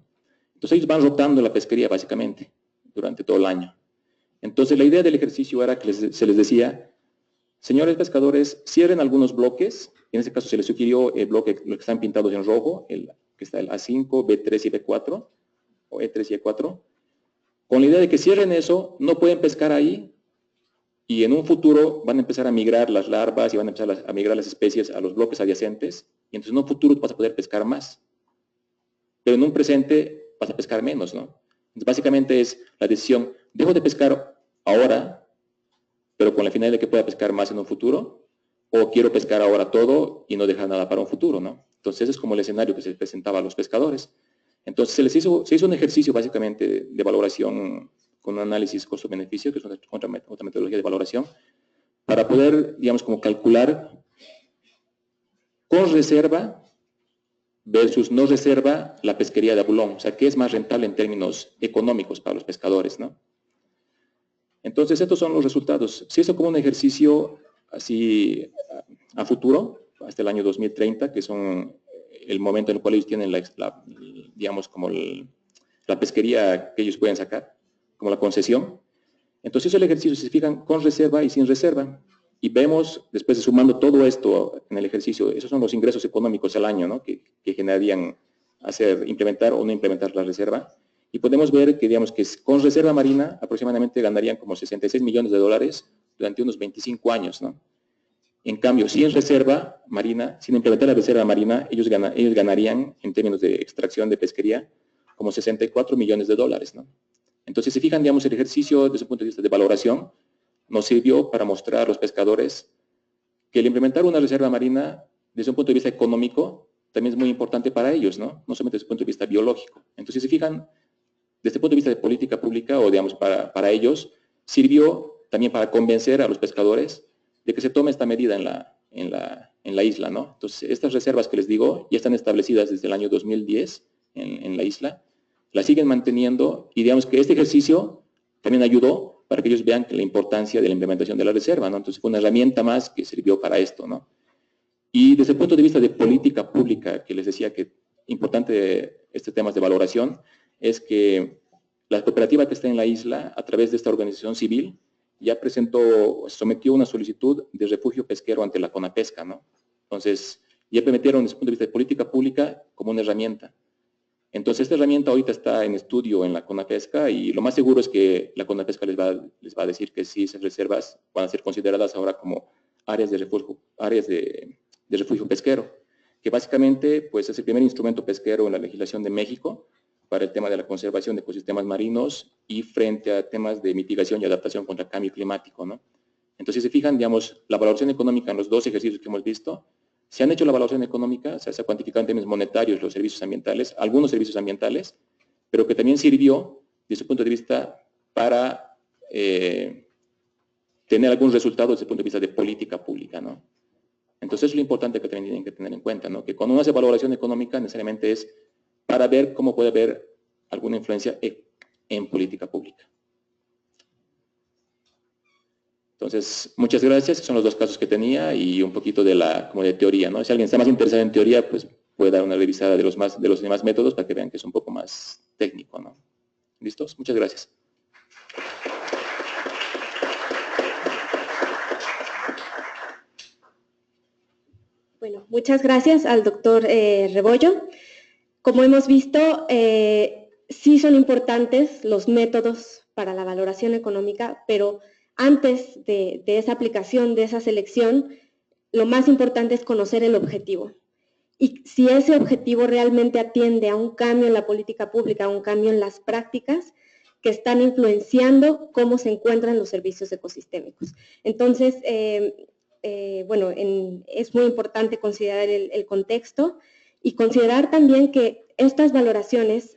Entonces, ellos van rotando la pesquería, básicamente, durante todo el año. Entonces, la idea del ejercicio era que se les decía, señores pescadores, cierren algunos bloques. En este caso se les sugirió el bloque, los que están pintados en rojo, que está el A5, B3 y B4, o E3 y E4, con la idea de que cierren eso, no pueden pescar ahí, y en un futuro van a empezar a migrar las larvas y van a empezar a migrar las especies a los bloques adyacentes, y entonces en un futuro vas a poder pescar más. Pero en un presente vas a pescar menos, ¿no? Entonces, básicamente es la decisión, dejo de pescar ahora, pero con la finalidad de que pueda pescar más en un futuro, o quiero pescar ahora todo y no dejar nada para un futuro, ¿no? Entonces, ese es como el escenario que se presentaba a los pescadores. Entonces, se hizo un ejercicio básicamente de valoración con un análisis costo-beneficio, que es otra metodología de valoración, para poder, digamos, como calcular con reserva versus no reserva la pesquería de abulón. O sea, ¿qué es más rentable en términos económicos para los pescadores, ¿no? Entonces, estos son los resultados. Se hizo como un ejercicio así a futuro, hasta el año 2030, que son el momento en el cual ellos tienen digamos, como la pesquería que ellos pueden sacar, como la concesión. Entonces, hizo el ejercicio, si se fijan, con reserva y sin reserva. Y vemos, después de sumando todo esto en el ejercicio, esos son los ingresos económicos al año, ¿no? que generarían implementar o no implementar la reserva. Y podemos ver que, digamos, que con reserva marina aproximadamente ganarían como 66 millones de dólares durante unos 25 años, ¿no? En cambio, sin reserva marina, sin implementar la reserva marina, ellos ganarían, en términos de extracción de pesquería, como 64 millones de dólares, ¿no? Entonces, si fijan, digamos, el ejercicio desde un punto de vista de valoración nos sirvió para mostrar a los pescadores que el implementar una reserva marina desde un punto de vista económico también es muy importante para ellos, ¿no? No solamente desde el punto de vista biológico. Entonces, si fijan, desde el punto de vista de política pública, o digamos, para ellos, sirvió también para convencer a los pescadores de que se tome esta medida en la isla, ¿no? Entonces, estas reservas que les digo ya están establecidas desde el año 2010 en la isla, las siguen manteniendo, y digamos que este ejercicio también ayudó para que ellos vean la importancia de la implementación de la reserva, ¿no? Entonces, fue una herramienta más que sirvió para esto, ¿no? Y desde el punto de vista de política pública, que les decía que importante este tema de valoración, es que la cooperativa que está en la isla, a través de esta organización civil, ya sometió una solicitud de refugio pesquero ante la CONAPESCA, ¿no? Entonces, ya permitieron desde el punto de vista de política pública como una herramienta. Entonces, esta herramienta ahorita está en estudio en la CONAPESCA, y lo más seguro es que la CONAPESCA les va a decir que sí, esas reservas van a ser consideradas ahora como áreas de refugio pesquero, que básicamente pues, es el primer instrumento pesquero en la legislación de México para el tema de la conservación de ecosistemas marinos y frente a temas de mitigación y adaptación contra el cambio climático, ¿no? Entonces, si se fijan, digamos, la valoración económica en los dos ejercicios que hemos visto, se han hecho la valoración económica, se ha cuantificado en términos monetarios los servicios ambientales, algunos servicios ambientales, pero que también sirvió, desde su punto de vista, para tener algún resultado desde el punto de vista de política pública, ¿no? Entonces, es lo importante que también tienen que tener en cuenta, ¿no? Que cuando uno hace valoración económica, necesariamente es para ver cómo puede haber alguna influencia en política pública. Entonces, muchas gracias. Esos son los dos casos que tenía y un poquito como de teoría, ¿no? Si alguien está más interesado en teoría, pues puede dar una revisada de los demás métodos para que vean que es un poco más técnico, ¿no? ¿Listos? Muchas gracias. Bueno, muchas gracias al doctor Rebollo. Como hemos visto, sí son importantes los métodos para la valoración económica, pero antes de esa aplicación, de esa selección, lo más importante es conocer el objetivo. Y si ese objetivo realmente atiende a un cambio en la política pública, a un cambio en las prácticas que están influenciando cómo se encuentran los servicios ecosistémicos. Entonces, bueno, es muy importante considerar el contexto y considerar también que estas valoraciones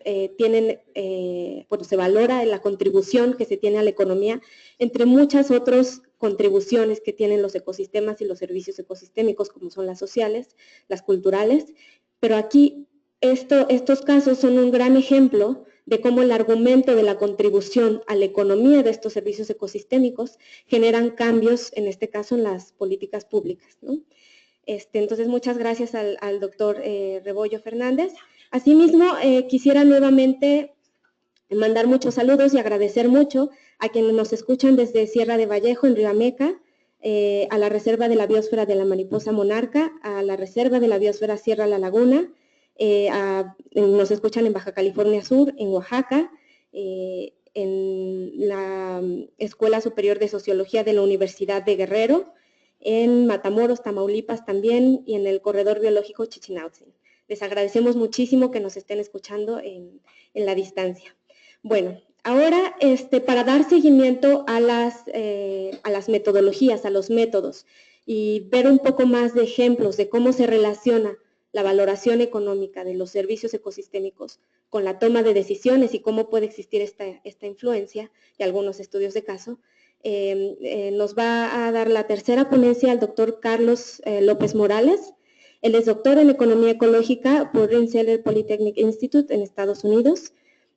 bueno, se valora la contribución que se tiene a la economía entre muchas otras contribuciones que tienen los ecosistemas y los servicios ecosistémicos, como son las sociales, las culturales, pero aquí estos casos son un gran ejemplo de cómo el argumento de la contribución a la economía de estos servicios ecosistémicos generan cambios, en este caso, en las políticas públicas, ¿no? Entonces, muchas gracias al doctor Rebollo Fernández. Asimismo, quisiera nuevamente mandar muchos saludos y agradecer mucho a quienes nos escuchan desde Sierra de Vallejo, en Riameca, a la Reserva de la Biosfera de la Mariposa Monarca, a la Reserva de la Biosfera Sierra La Laguna, nos escuchan en Baja California Sur, en Oaxaca, en la Escuela Superior de Sociología de la Universidad de Guerrero, en Matamoros, Tamaulipas también, y en el Corredor Biológico Chichinautzin. Les agradecemos muchísimo que nos estén escuchando en la distancia. Bueno, ahora para dar seguimiento a las metodologías, a los métodos, y ver un poco más de ejemplos de cómo se relaciona la valoración económica de los servicios ecosistémicos con la toma de decisiones y cómo puede existir esta influencia, y algunos estudios de caso, nos va a dar la tercera ponencia el doctor Carlos López Morales. Él es doctor en Economía Ecológica por Rensselaer Polytechnic Institute en Estados Unidos.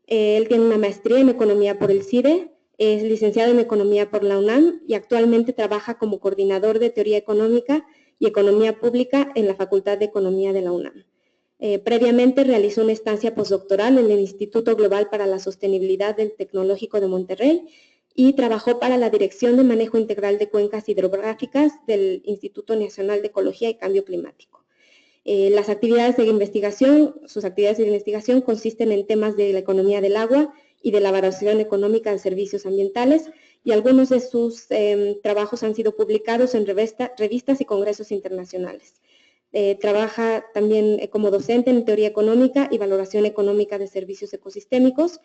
Él tiene una maestría en Economía por el CIDE, es licenciado en Economía por la UNAM y actualmente trabaja como coordinador de Teoría Económica y Economía Pública en la Facultad de Economía de la UNAM. Previamente realizó una estancia postdoctoral en el Instituto Global para la Sostenibilidad del Tecnológico de Monterrey y trabajó para la Dirección de Manejo Integral de Cuencas Hidrográficas del Instituto Nacional de Ecología y Cambio Climático. Sus actividades de investigación consisten en temas de la economía del agua y de la valoración económica de servicios ambientales, y algunos de sus trabajos han sido publicados en revistas y congresos internacionales. Trabaja también como docente en teoría económica y valoración económica de servicios ecosistémicos.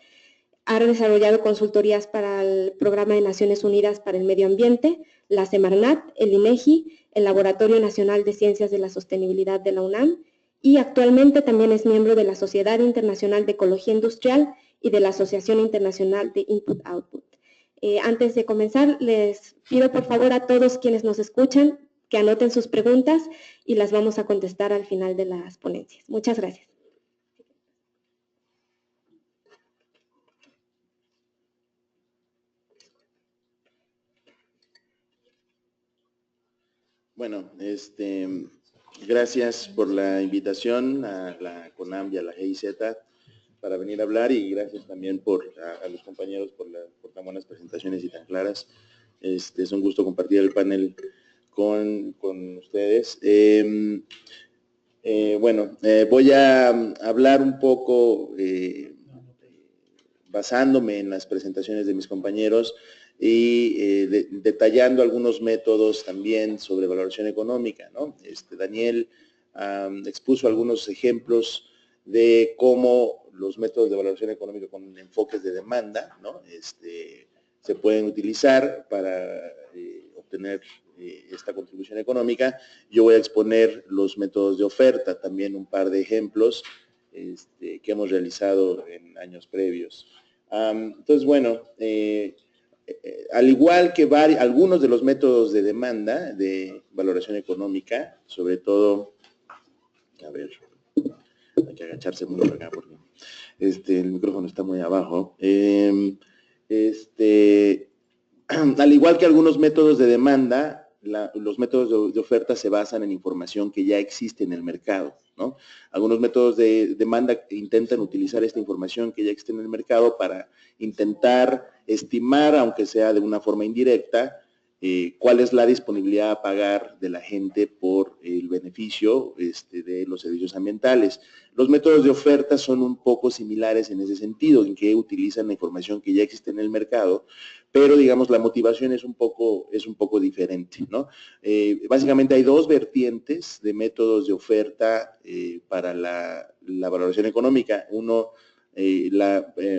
Ha desarrollado consultorías para el Programa de Naciones Unidas para el Medio Ambiente, la Semarnat, el INEGI, el Laboratorio Nacional de Ciencias de la Sostenibilidad de la UNAM, y actualmente también es miembro de la Sociedad Internacional de Ecología Industrial y de la Asociación Internacional de Input-Output. Antes de comenzar, les pido por favor a todos quienes nos escuchan que anoten sus preguntas y las vamos a contestar al final de las ponencias. Muchas gracias. Bueno, gracias por la invitación a la CONAM y a la GIZ para venir a hablar, y gracias también a los compañeros por tan buenas presentaciones y tan claras. Es un gusto compartir el panel con ustedes. Voy a hablar un poco basándome en las presentaciones de mis compañeros y detallando algunos métodos también sobre valoración económica, ¿no? Daniel expuso algunos ejemplos de cómo los métodos de valoración económica con enfoques de demanda, ¿no? Se pueden utilizar para obtener esta contribución económica. Yo voy a exponer los métodos de oferta, también un par de ejemplos que hemos realizado en años previos. Entonces, bueno, al igual que algunos de los métodos de demanda de valoración económica, sobre todo, a ver, hay que agacharse mucho acá porque el micrófono está muy abajo. Al igual que algunos métodos de demanda, los métodos de oferta se basan en información que ya existe en el mercado, ¿no? Algunos métodos de demanda intentan utilizar esta información que ya existe en el mercado para intentar estimar, aunque sea de una forma indirecta, cuál es la disponibilidad a pagar de la gente por el beneficio de los servicios ambientales. Los métodos de oferta son un poco similares en ese sentido, en que utilizan la información que ya existe en el mercado, pero digamos la motivación es un poco diferente, ¿no? Básicamente hay dos vertientes de métodos de oferta para la valoración económica.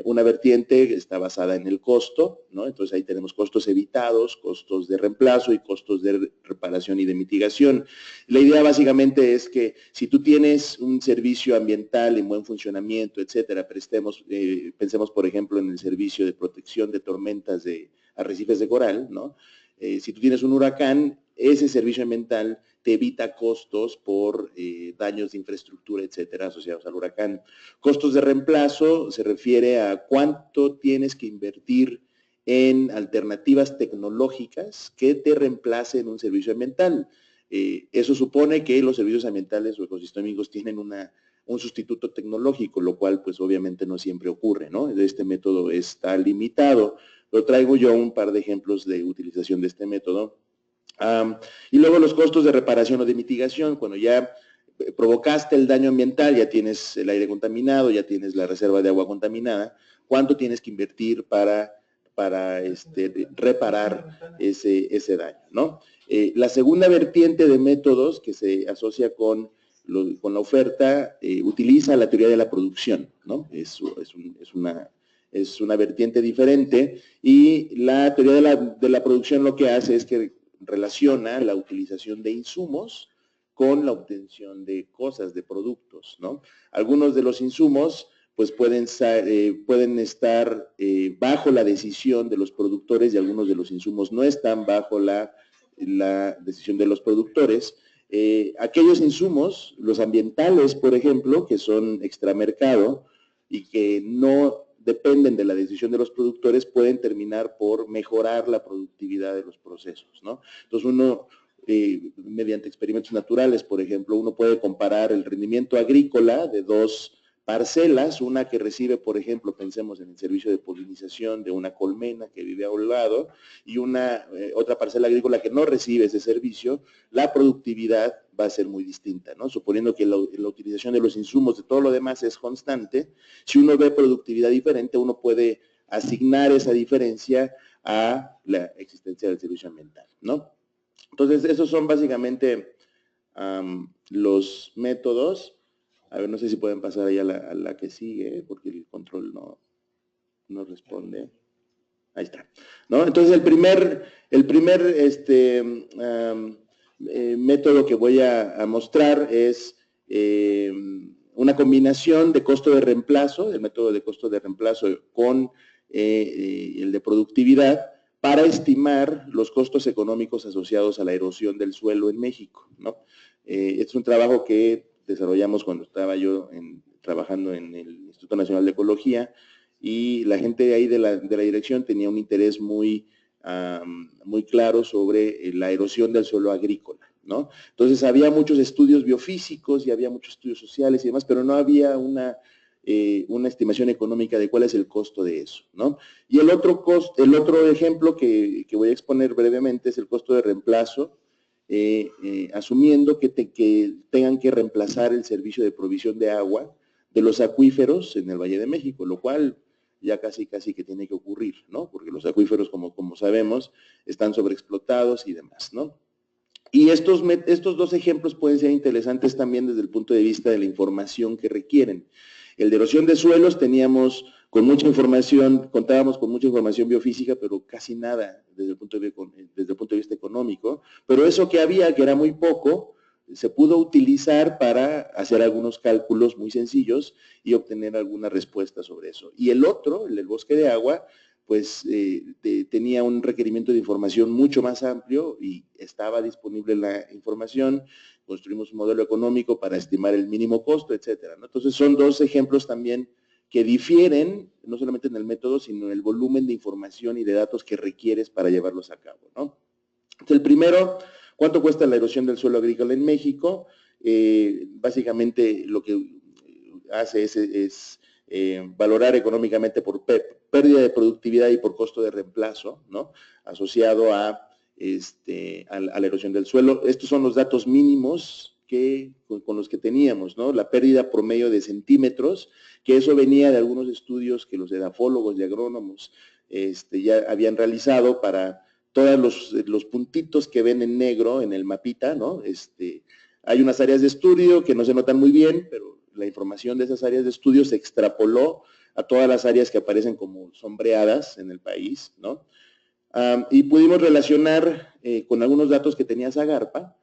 Una vertiente está basada en el costo, ¿no? Entonces ahí tenemos costos evitados, costos de reemplazo y costos de reparación y de mitigación. La idea básicamente es que si tú tienes un servicio ambiental en buen funcionamiento, etcétera, pensemos por ejemplo en el servicio de protección de tormentas de arrecifes de coral, ¿no? Si tú tienes un huracán, ese servicio ambiental te evita costos por daños de infraestructura, etcétera, asociados al huracán. Costos de reemplazo se refiere a cuánto tienes que invertir en alternativas tecnológicas que te reemplacen un servicio ambiental. Eso supone que los servicios ambientales o ecosistémicos tienen un sustituto tecnológico, lo cual pues obviamente no siempre ocurre, ¿no? Este método está limitado. Pero traigo yo un par de ejemplos de utilización de este método. Y luego los costos de reparación o de mitigación, cuando ya provocaste el daño ambiental, ya tienes el aire contaminado, ya tienes la reserva de agua contaminada, ¿cuánto tienes que invertir para reparar ese daño, ¿no? La segunda vertiente de métodos que se asocia con la oferta utiliza la teoría de la producción, ¿no? Es una vertiente diferente y la teoría de la producción lo que hace es que relaciona la utilización de insumos con la obtención de cosas, de productos, ¿no? Algunos de los insumos pues pueden estar bajo la decisión de los productores y algunos de los insumos no están bajo la decisión de los productores. Aquellos insumos, los ambientales, por ejemplo, que son extramercado y que no dependen de la decisión de los productores, pueden terminar por mejorar la productividad de los procesos, ¿no? Entonces uno, mediante experimentos naturales, por ejemplo, uno puede comparar el rendimiento agrícola de dos parcelas, una que recibe, por ejemplo, pensemos en el servicio de polinización de una colmena que vive a un lado, y otra parcela agrícola que no recibe ese servicio, la productividad va a ser muy distinta, ¿no? Suponiendo que la utilización de los insumos de todo lo demás es constante, si uno ve productividad diferente, uno puede asignar esa diferencia a la existencia del servicio ambiental, ¿no? Entonces, esos son básicamente los métodos. A ver, no sé si pueden pasar ahí a la que sigue, porque el control no responde. Ahí está, ¿no? Entonces, el primer método que voy a mostrar es una combinación de costo de reemplazo, el método de costo de reemplazo con el de productividad, para estimar los costos económicos asociados a la erosión del suelo en México, ¿no? Es un trabajo que desarrollamos cuando estaba yo trabajando en el Instituto Nacional de Ecología, y la gente de ahí de la dirección tenía un interés muy claro sobre la erosión del suelo agrícola, ¿no? Entonces había muchos estudios biofísicos y había muchos estudios sociales y demás, pero no había una estimación económica de cuál es el costo de eso, ¿no? Y el otro ejemplo que voy a exponer brevemente es el costo de reemplazo, asumiendo que tengan que reemplazar el servicio de provisión de agua de los acuíferos en el Valle de México, lo cual ya casi que tiene que ocurrir, ¿no? Porque los acuíferos, como sabemos, están sobreexplotados y demás, ¿no? Y estos dos ejemplos pueden ser interesantes también desde el punto de vista de la información que requieren. El de erosión de suelos contábamos con mucha información biofísica, pero casi nada desde el punto de vista económico. Pero eso que había, que era muy poco, se pudo utilizar para hacer algunos cálculos muy sencillos y obtener alguna respuesta sobre eso. Y el otro, el del bosque de agua, pues tenía un requerimiento de información mucho más amplio y estaba disponible la información. Construimos un modelo económico para estimar el mínimo costo, etcétera, ¿no? Entonces son dos ejemplos también que difieren, no solamente en el método, sino en el volumen de información y de datos que requieres para llevarlos a cabo, ¿no? Entonces, el primero, ¿cuánto cuesta la erosión del suelo agrícola en México? Básicamente lo que hace es valorar económicamente por pérdida de productividad y por costo de reemplazo, ¿no? Asociado a la erosión del suelo. Estos son los datos mínimos con los que teníamos, ¿no? La pérdida promedio de centímetros, que eso venía de algunos estudios que los edafólogos y agrónomos ya habían realizado para todos los puntitos que ven en negro en el mapita, ¿no? Hay unas áreas de estudio que no se notan muy bien, pero la información de esas áreas de estudio se extrapoló a todas las áreas que aparecen como sombreadas en el país, ¿no? Y pudimos relacionar con algunos datos que tenía Zagarpa,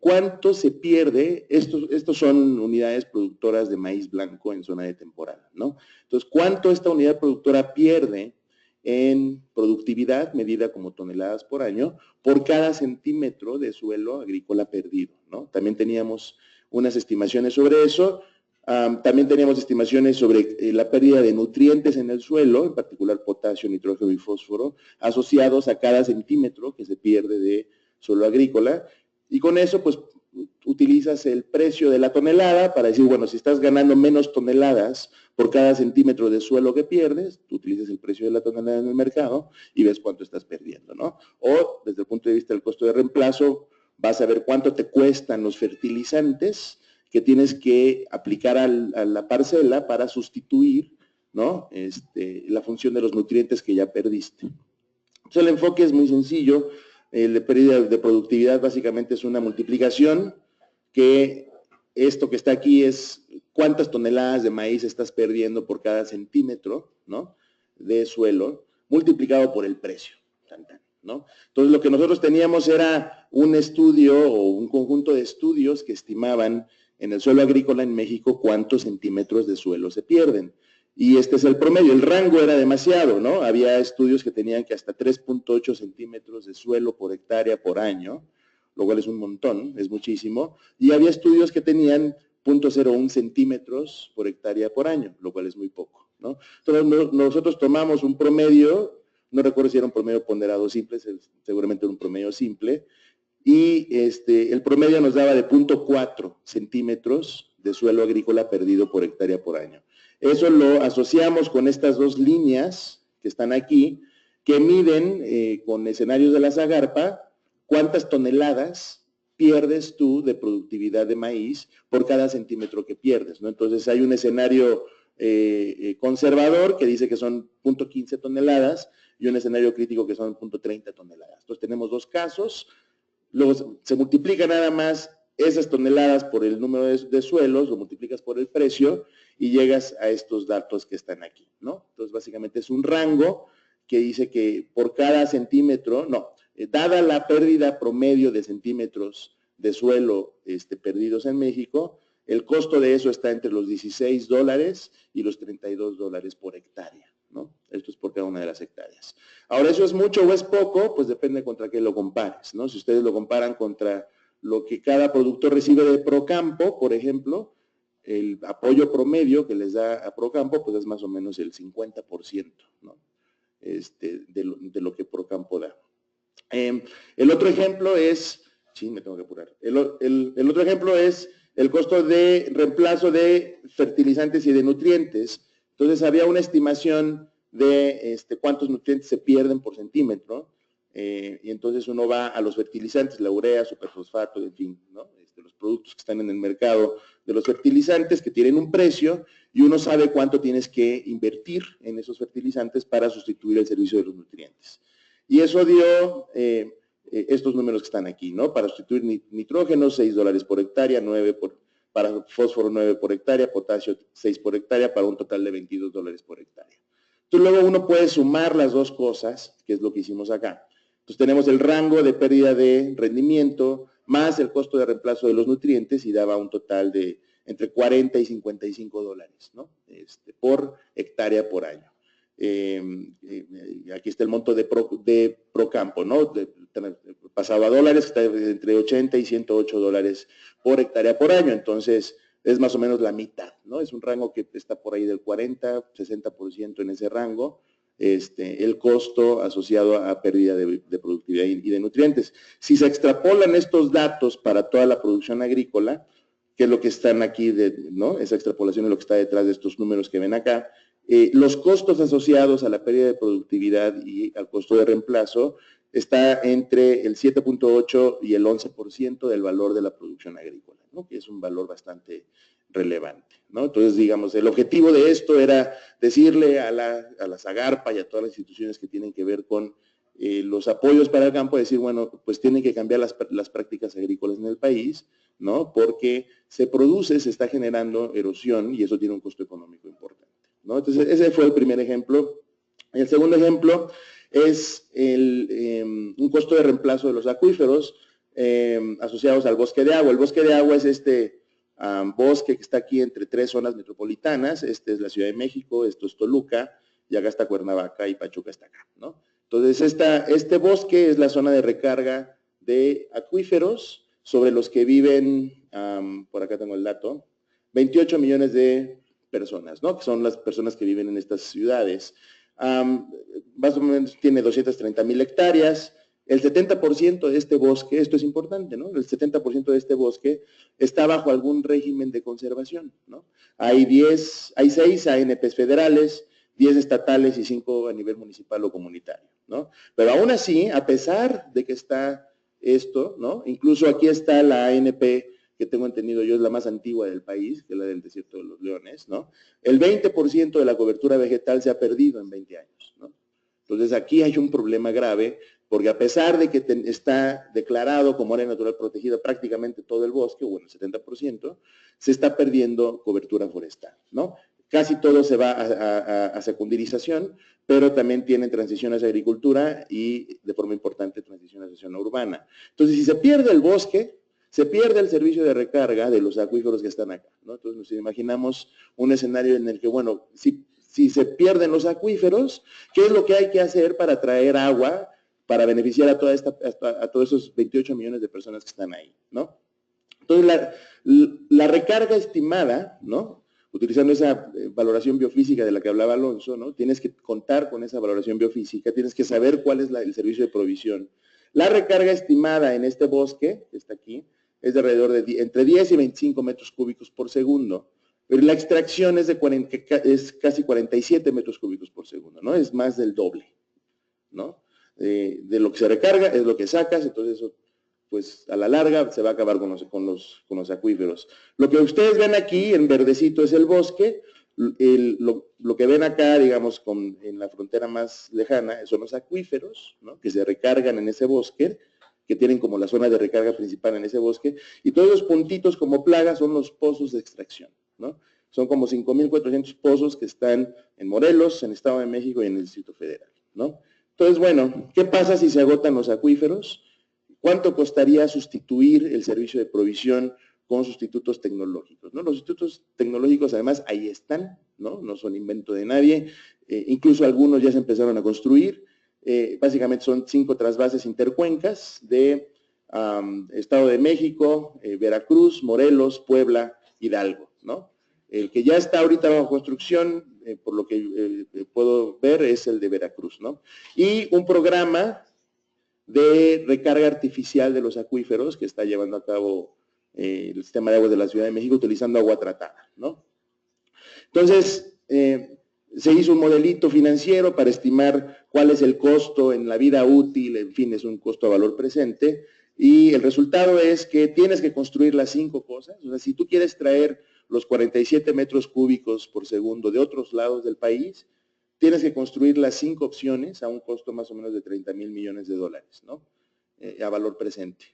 cuánto se pierde. Estos son unidades productoras de maíz blanco en zona de temporada, ¿no? Entonces, cuánto esta unidad productora pierde en productividad, medida como toneladas por año, por cada centímetro de suelo agrícola perdido, ¿no? También teníamos unas estimaciones sobre eso. También teníamos estimaciones sobre la pérdida de nutrientes en el suelo, en particular potasio, nitrógeno y fósforo, asociados a cada centímetro que se pierde de suelo agrícola. Y con eso, pues, utilizas el precio de la tonelada para decir, bueno, si estás ganando menos toneladas por cada centímetro de suelo que pierdes, tú utilizas el precio de la tonelada en el mercado y ves cuánto estás perdiendo, ¿no? O, desde el punto de vista del costo de reemplazo, vas a ver cuánto te cuestan los fertilizantes que tienes que aplicar a la parcela para sustituir, ¿no? La función de los nutrientes que ya perdiste. Entonces, el enfoque es muy sencillo. El de pérdida de productividad básicamente es una multiplicación, que esto que está aquí es cuántas toneladas de maíz estás perdiendo por cada centímetro, ¿no? De suelo, multiplicado por el precio, ¿no? Entonces, lo que nosotros teníamos era un estudio o un conjunto de estudios que estimaban en el suelo agrícola en México cuántos centímetros de suelo se pierden. Y este es el promedio. El rango era demasiado, ¿no? Había estudios que tenían que hasta 3.8 centímetros de suelo por hectárea por año, lo cual es un montón, es muchísimo. Y había estudios que tenían 0.01 centímetros por hectárea por año, lo cual es muy poco, ¿no? Entonces, nosotros tomamos un promedio, no recuerdo si era un promedio ponderado simple, seguramente era un promedio simple, y el promedio nos daba de 0.4 centímetros de suelo agrícola perdido por hectárea por año. Eso lo asociamos con estas dos líneas que están aquí, que miden con escenarios de la Zagarpa cuántas toneladas pierdes tú de productividad de maíz por cada centímetro que pierdes, ¿no? Entonces hay un escenario conservador que dice que son 0.15 toneladas y un escenario crítico que son 0.30 toneladas. Entonces tenemos dos casos. Luego se multiplica nada más esas toneladas por el número de suelos, lo multiplicas por el precio y llegas a estos datos que están aquí, ¿no? Entonces, básicamente es un rango que dice que por cada centímetro, dada la pérdida promedio de centímetros de suelo perdidos en México, el costo de eso está entre los $16 y los $32 por hectárea, ¿no? Esto es por cada una de las hectáreas. Ahora, ¿eso es mucho o es poco? Pues depende contra qué lo compares, ¿no? Si ustedes lo comparan contra lo que cada productor recibe de Procampo, por ejemplo, el apoyo promedio que les da a Procampo, pues es más o menos el 50%, ¿no? De lo que Procampo da. El otro ejemplo es, me tengo que apurar. El otro ejemplo es el costo de reemplazo de fertilizantes y de nutrientes. Entonces, había una estimación de cuántos nutrientes se pierden por centímetro, y entonces uno va a los fertilizantes, la urea, superfosfato, en fin, ¿no? los productos que están en el mercado de los fertilizantes, que tienen un precio, y uno sabe cuánto tienes que invertir en esos fertilizantes para sustituir el servicio de los nutrientes. Y eso dio estos números que están aquí, ¿no? Para sustituir nitrógeno, $6 por hectárea, para fósforo 9 por hectárea, potasio 6 por hectárea, para un total de $22 por hectárea. Entonces luego uno puede sumar las dos cosas, que es lo que hicimos acá. Entonces tenemos el rango de pérdida de rendimiento más el costo de reemplazo de los nutrientes y daba un total de entre 40 y $55, ¿no? Por hectárea por año. Aquí está el monto de Procampo, ¿no? Pasado a dólares, está entre 80 y $108 por hectárea por año, entonces es más o menos la mitad, ¿no? Es un rango que está por ahí del 40, 60% en ese rango, el costo asociado a pérdida de productividad y de nutrientes. Si se extrapolan estos datos para toda la producción agrícola, que es lo que están aquí, ¿no? Esa extrapolación es lo que está detrás de estos números que ven acá, los costos asociados a la pérdida de productividad y al costo de reemplazo está entre el 7.8 y el 11% del valor de la producción agrícola, ¿no? Que es un valor bastante relevante, ¿no? Entonces, digamos, el objetivo de esto era decirle a la Zagarpa y a todas las instituciones que tienen que ver con los apoyos para el campo, decir, bueno, pues tienen que cambiar las prácticas agrícolas en el país, ¿no? Porque se está generando erosión y eso tiene un costo económico importante, ¿no? Entonces, ese fue el primer ejemplo. El segundo ejemplo es un costo de reemplazo de los acuíferos asociados al bosque de agua. El bosque de agua es bosque que está aquí entre 3 zonas metropolitanas. Es la Ciudad de México, esto es Toluca, y acá está Cuernavaca y Pachuca está acá, ¿no? Entonces, este bosque es la zona de recarga de acuíferos sobre los que viven, por acá tengo el dato, 28 millones de personas, ¿no? Que son las personas que viven en estas ciudades. Más o menos tiene 230,000 hectáreas. El 70% de este bosque, esto es importante, ¿no? El 70% de este bosque está bajo algún régimen de conservación, ¿no? Hay 6 ANPs federales, 10 estatales y 5 a nivel municipal o comunitario, ¿no? Pero aún así, a pesar de que está esto, ¿no? Incluso aquí está la ANP, que tengo entendido yo es la más antigua del país, que es la del Desierto de los Leones, ¿no? El 20% de la cobertura vegetal se ha perdido en 20 años, ¿no? Entonces aquí hay un problema grave, porque a pesar de que está declarado como área natural protegida prácticamente todo el bosque, bueno, el 70%, se está perdiendo cobertura forestal, ¿no? Casi todo se va a secundarización, pero también tienen transición hacia agricultura y, de forma importante, transición hacia zona urbana. Entonces, si se pierde el bosque, se pierde el servicio de recarga de los acuíferos que están acá, ¿no? Entonces, nos imaginamos un escenario en el que, bueno, si se pierden los acuíferos, ¿qué es lo que hay que hacer para traer agua para beneficiar a todos esos 28 millones de personas que están ahí, ¿no? Entonces, la recarga estimada, ¿no? Utilizando esa valoración biofísica de la que hablaba Alonso, ¿no? Tienes que contar con esa valoración biofísica, tienes que saber cuál es el servicio de provisión. La recarga estimada en este bosque, que está aquí, es de alrededor de entre 10 y 25 metros cúbicos por segundo, pero la extracción es casi 47 metros cúbicos por segundo, ¿no? Es más del doble, ¿no? De lo que se recarga es lo que sacas, entonces eso, pues a la larga se va a acabar con los acuíferos. Lo que ustedes ven aquí en verdecito es el bosque, lo que ven acá, digamos, en la frontera más lejana, son los acuíferos, ¿no? Que se recargan en ese bosque, que tienen como la zona de recarga principal en ese bosque, y todos los puntitos como plagas son los pozos de extracción, ¿no? Son como 5,400 pozos que están en Morelos, en Estado de México y en el Distrito Federal, ¿no? Entonces, bueno, ¿qué pasa si se agotan los acuíferos? ¿Cuánto costaría sustituir el servicio de provisión con sustitutos tecnológicos, ¿no? Los sustitutos tecnológicos, además, ahí están, ¿no? No son invento de nadie, incluso algunos ya se empezaron a construir. Básicamente son 5 trasvases intercuencas de Estado de México, Veracruz, Morelos, Puebla, Hidalgo, ¿no? El que ya está ahorita bajo construcción, por lo que puedo ver, es el de Veracruz, ¿no? Y un programa de recarga artificial de los acuíferos que está llevando a cabo el sistema de aguas de la Ciudad de México utilizando agua tratada, ¿no? Entonces, se hizo un modelito financiero para estimar cuál es el costo en la vida útil, en fin, es un costo a valor presente, Y el resultado es que tienes que construir las 5 cosas. O sea, si tú quieres traer los 47 metros cúbicos por segundo de otros lados del país, tienes que construir las 5 opciones a un costo más o menos de 30,000 millones de dólares, ¿no? A valor presente,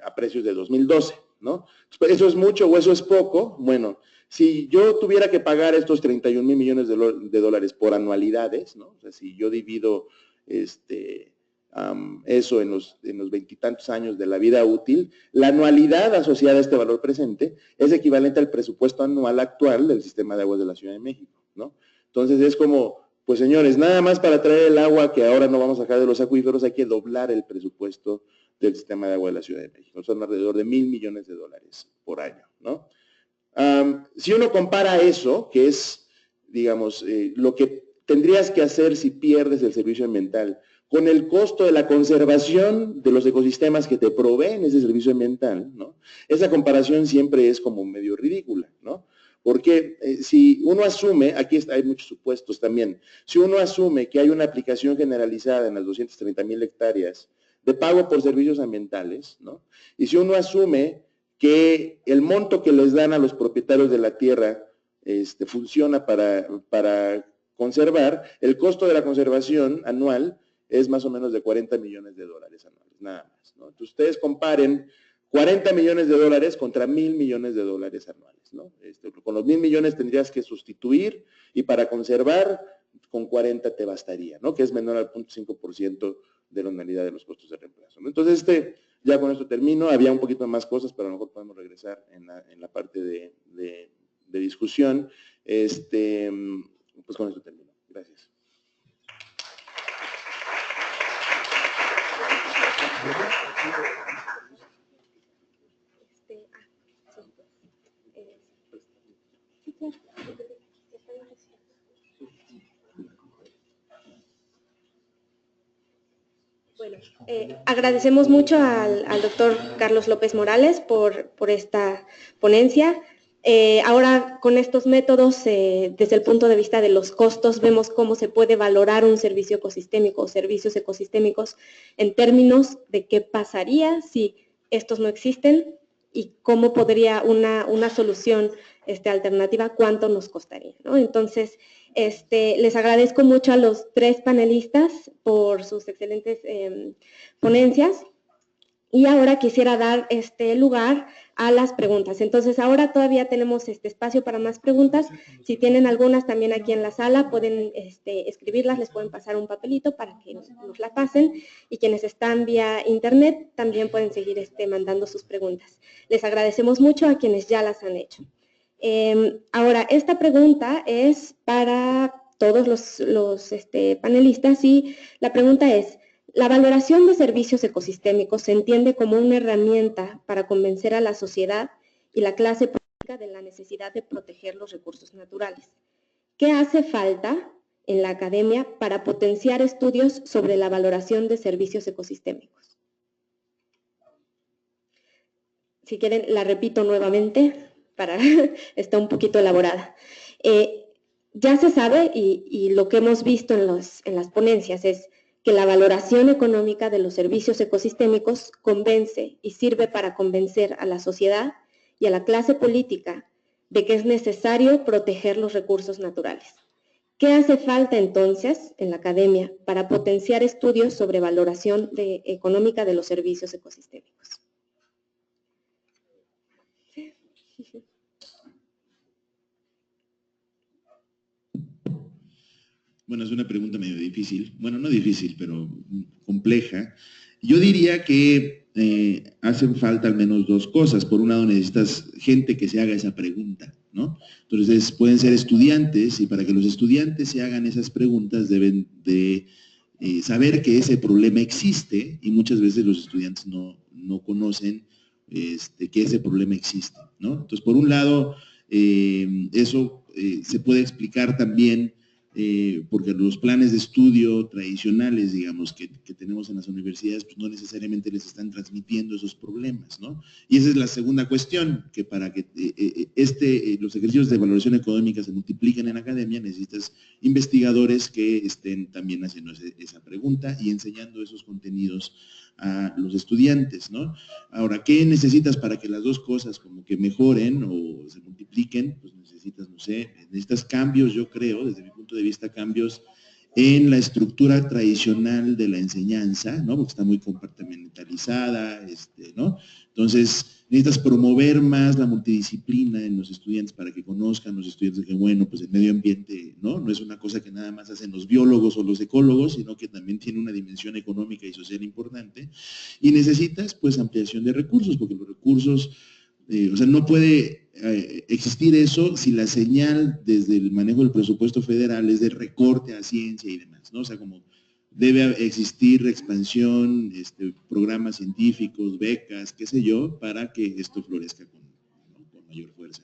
a precios de 2012, ¿no? ¿Eso es mucho o eso es poco? Bueno, si yo tuviera que pagar estos 31,000 millones de dólares por anualidades, ¿no? O sea, si yo divido eso en los 20 y tantos años de la vida útil, la anualidad asociada a este valor presente es equivalente al presupuesto anual actual del sistema de aguas de la Ciudad de México, ¿no? Entonces es como, pues señores, nada más para traer el agua que ahora no vamos a sacar de los acuíferos, hay que doblar el presupuesto del sistema de agua de la Ciudad de México. Son alrededor de 1,000 millones de dólares por año, ¿no? Si uno compara eso, que es, digamos, lo que tendrías que hacer si pierdes el servicio ambiental, con el costo de la conservación de los ecosistemas que te proveen ese servicio ambiental, ¿no? Esa comparación siempre es como medio ridícula, ¿no? Porque si uno asume, aquí hay muchos supuestos también, si uno asume que hay una aplicación generalizada en las 230,000 hectáreas de pago por servicios ambientales, ¿no? Y si uno asume que el monto que les dan a los propietarios de la tierra funciona para conservar, el costo de la conservación anual es más o menos de 40 millones de dólares anuales, nada más, ¿no? Entonces ustedes comparen 40 millones de dólares contra 1,000 millones de dólares anuales, ¿no? Con los 1,000 millones tendrías que sustituir y para conservar con 40 te bastaría, ¿no? Que es menor al 0.5% de la anualidad de los costos de reemplazo, ¿no? Entonces, ya con esto termino. Había un poquito más cosas, pero a lo mejor podemos regresar en la parte de discusión. Pues con esto termino. Gracias. Bueno, agradecemos mucho al doctor Carlos López Morales por esta ponencia. Ahora, con estos métodos, desde el punto de vista de los costos, vemos cómo se puede valorar un servicio ecosistémico o servicios ecosistémicos en términos de qué pasaría si estos no existen y cómo podría una solución alternativa, cuánto nos costaría, ¿no? Entonces, les agradezco mucho a los 3 panelistas por sus excelentes ponencias y ahora quisiera dar lugar a las preguntas. Entonces, ahora todavía tenemos espacio para más preguntas. Si tienen algunas también aquí en la sala, pueden escribirlas, les pueden pasar un papelito para que nos la pasen y quienes están vía internet también pueden seguir mandando sus preguntas. Les agradecemos mucho a quienes ya las han hecho. Ahora, esta pregunta es para todos los panelistas y la pregunta es: la valoración de servicios ecosistémicos se entiende como una herramienta para convencer a la sociedad y la clase política de la necesidad de proteger los recursos naturales. ¿Qué hace falta en la academia para potenciar estudios sobre la valoración de servicios ecosistémicos? Si quieren, la repito nuevamente. Está un poquito elaborada. Ya se sabe, y lo que hemos visto en las ponencias es que la valoración económica de los servicios ecosistémicos convence y sirve para convencer a la sociedad y a la clase política de que es necesario proteger los recursos naturales. ¿Qué hace falta entonces en la academia para potenciar estudios sobre valoración económica de los servicios ecosistémicos? Bueno, es una pregunta medio difícil. Bueno, no difícil, pero compleja. Yo diría que hacen falta al menos 2 cosas. Por un lado, necesitas gente que se haga esa pregunta, ¿no? Entonces, pueden ser estudiantes, y para que los estudiantes se hagan esas preguntas deben de saber que ese problema existe, y muchas veces los estudiantes no conocen que ese problema existe, ¿no? Entonces, por un lado, eso se puede explicar también porque los planes de estudio tradicionales, digamos, que tenemos en las universidades, pues no necesariamente les están transmitiendo esos problemas, ¿no? Y esa es la segunda cuestión, que para que los ejercicios de valoración económica se multipliquen en academia, necesitas investigadores que estén también haciendo esa pregunta y enseñando esos contenidos a los estudiantes, ¿no? Ahora, ¿qué necesitas para que las dos cosas como que mejoren o se multipliquen? Pues necesitas, no sé, necesitas cambios, yo creo, desde mi punto de vista, cambios en la estructura tradicional de la enseñanza, ¿no? Porque está muy compartimentalizada, ¿no? Entonces, necesitas promover más la multidisciplina en los estudiantes para que conozcan los estudiantes que, bueno, pues el medio ambiente, ¿no? No es una cosa que nada más hacen los biólogos o los ecólogos, sino que también tiene una dimensión económica y social importante. Y necesitas, pues, ampliación de recursos, porque los recursos, o sea, no puede existir eso si la señal desde el manejo del presupuesto federal es de recorte a ciencia y demás, ¿no? O sea, como debe existir expansión, programas científicos, becas, qué sé yo, para que esto florezca con mayor fuerza.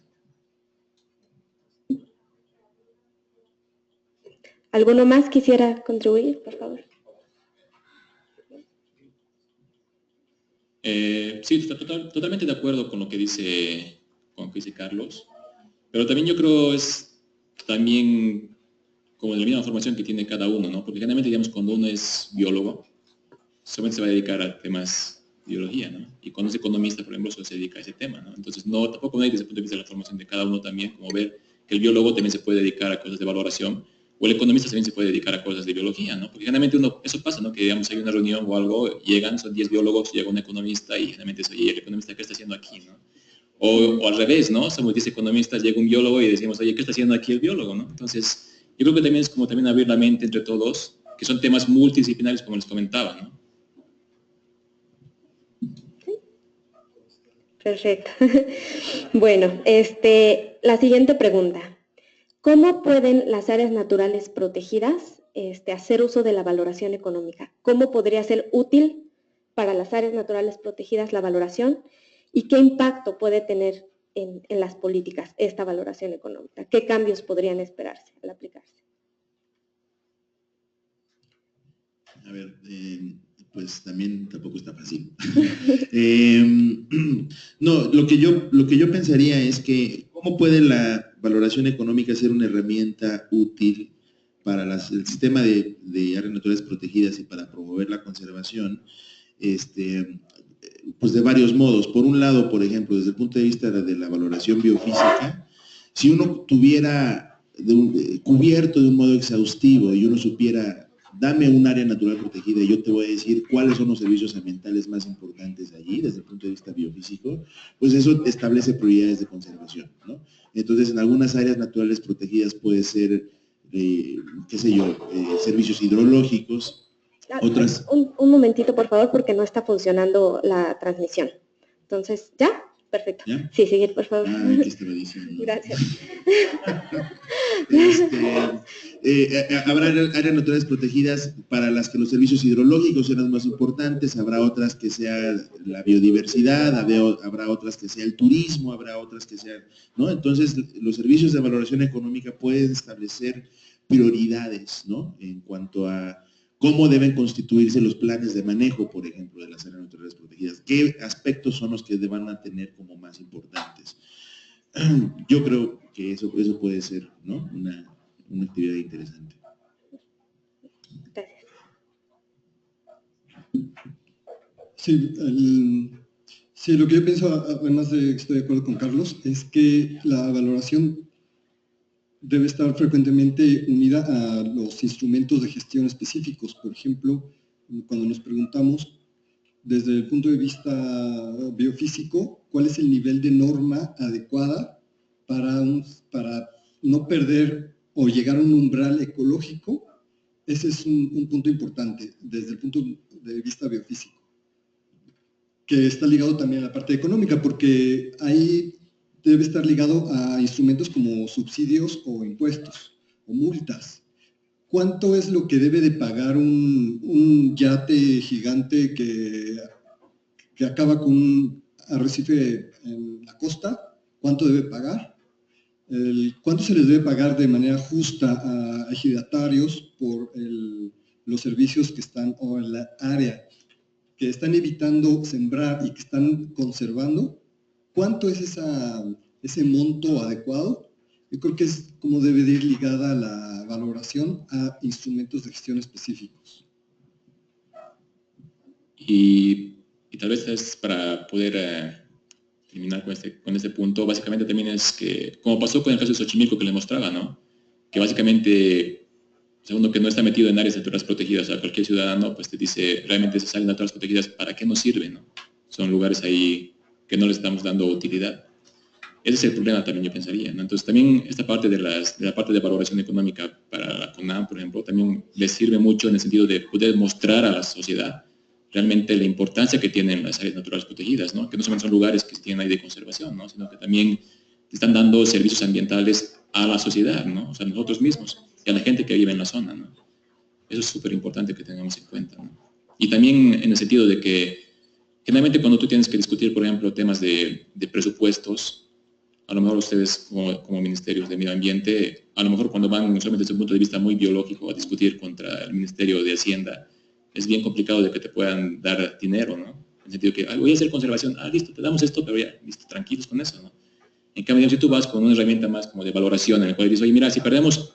¿Alguno más quisiera contribuir, por favor? Sí, totalmente de acuerdo con lo que dice Carlos, pero también yo creo es también como la misma formación que tiene cada uno, ¿no? Porque generalmente, digamos, cuando uno es biólogo, solamente se va a dedicar a temas de biología, ¿no? Y cuando es economista, por ejemplo, solo se dedica a ese tema, ¿no? Entonces, tampoco no hay desde el punto de vista de la formación de cada uno también, como ver que el biólogo también se puede dedicar a cosas de valoración, o el economista también se puede dedicar a cosas de biología, ¿no? Porque generalmente eso pasa, ¿no? Que, digamos, hay una reunión o algo, son 10 biólogos, llega un economista y generalmente es, oye, ¿el economista qué está haciendo aquí, no? O al revés, ¿no? Somos 10 economistas, llega un biólogo y decimos, oye, ¿qué está haciendo aquí el biólogo, no? Entonces, yo creo que también es como también abrir la mente entre todos, que son temas multidisciplinarios, como les comentaba, ¿no? Perfecto. Bueno, la siguiente pregunta. ¿Cómo pueden las áreas naturales protegidas hacer uso de la valoración económica? ¿Cómo podría ser útil para las áreas naturales protegidas la valoración? ¿Y qué impacto puede tener en las políticas esta valoración económica? ¿Qué cambios podrían esperarse al aplicarse? A ver, pues también tampoco está fácil. No, lo que yo pensaría es que ¿cómo puede la valoración económica ser una herramienta útil para el sistema de áreas naturales protegidas y para promover la conservación? Pues de varios modos. Por un lado, por ejemplo, desde el punto de vista de la valoración biofísica, si uno tuviera cubierto de un modo exhaustivo y uno supiera, dame un área natural protegida y yo te voy a decir cuáles son los servicios ambientales más importantes allí, desde el punto de vista biofísico, pues eso establece prioridades de conservación, ¿no? Entonces, en algunas áreas naturales protegidas puede ser, qué sé yo, servicios hidrológicos. Otras. Un momentito, por favor, porque no está funcionando la transmisión. Entonces, ¿ya? Perfecto. ¿Ya? Sí, seguir, por favor. Aquí estaba diciendo. Gracias. Habrá áreas naturales protegidas para las que los servicios hidrológicos sean los más importantes, habrá otras que sea la biodiversidad, habrá otras que sea el turismo, habrá otras que sean, ¿no? Entonces, los servicios de valoración económica pueden establecer prioridades, ¿no? En cuanto a cómo deben constituirse los planes de manejo, por ejemplo, de las áreas naturales protegidas. ¿Qué aspectos son los que van a tener como más importantes? Yo creo que eso puede ser, ¿no? Una actividad interesante. Gracias. Sí, lo que yo pienso, además de que estoy de acuerdo con Carlos, es que la valoración debe estar frecuentemente unida a los instrumentos de gestión específicos. Por ejemplo, cuando nos preguntamos desde el punto de vista biofísico, ¿cuál es el nivel de norma adecuada para no perder o llegar a un umbral ecológico? Ese es un punto importante desde el punto de vista biofísico, que está ligado también a la parte económica, porque ahí debe estar ligado a instrumentos como subsidios o impuestos o multas. ¿Cuánto es lo que debe de pagar un yate gigante que acaba con un arrecife en la costa? ¿Cuánto debe pagar? ¿Cuánto se les debe pagar de manera justa a ejidatarios por los servicios que están, o en la área que están evitando sembrar y que están conservando? ¿Cuánto es ese monto adecuado? Yo creo que es como debe de ir ligada la valoración a instrumentos de gestión específicos. Y tal vez es para poder terminar con este punto, básicamente también es que, como pasó con el caso de Xochimilco que les mostraba, ¿no? Que básicamente, segundo que no está metido en áreas naturales protegidas, a cualquier ciudadano, pues te dice, realmente esas áreas naturales protegidas, ¿para qué nos sirven, no? Son lugares ahí que no les estamos dando utilidad. Ese es el problema también, yo pensaría, ¿no? Entonces también esta parte de la parte de valoración económica para la CONAM, por ejemplo, también les sirve mucho en el sentido de poder mostrar a la sociedad realmente la importancia que tienen las áreas naturales protegidas, ¿no? Que no solamente son lugares que tienen ahí de conservación, ¿no? Sino que también están dando servicios ambientales a la sociedad, ¿no? O sea, nosotros mismos y a la gente que vive en la zona, ¿no? Eso es súper importante que tengamos en cuenta, ¿no? Y también en el sentido de que generalmente cuando tú tienes que discutir, por ejemplo, temas de presupuestos, a lo mejor ustedes como ministerios de medio ambiente, a lo mejor cuando van solamente desde un punto de vista muy biológico a discutir contra el Ministerio de Hacienda, es bien complicado de que te puedan dar dinero, ¿no? En el sentido que, voy a hacer conservación, listo, te damos esto, pero ya, listo, tranquilos con eso, ¿no? En cambio, si tú vas con una herramienta más como de valoración, en el cual dices, oye, mira, si perdemos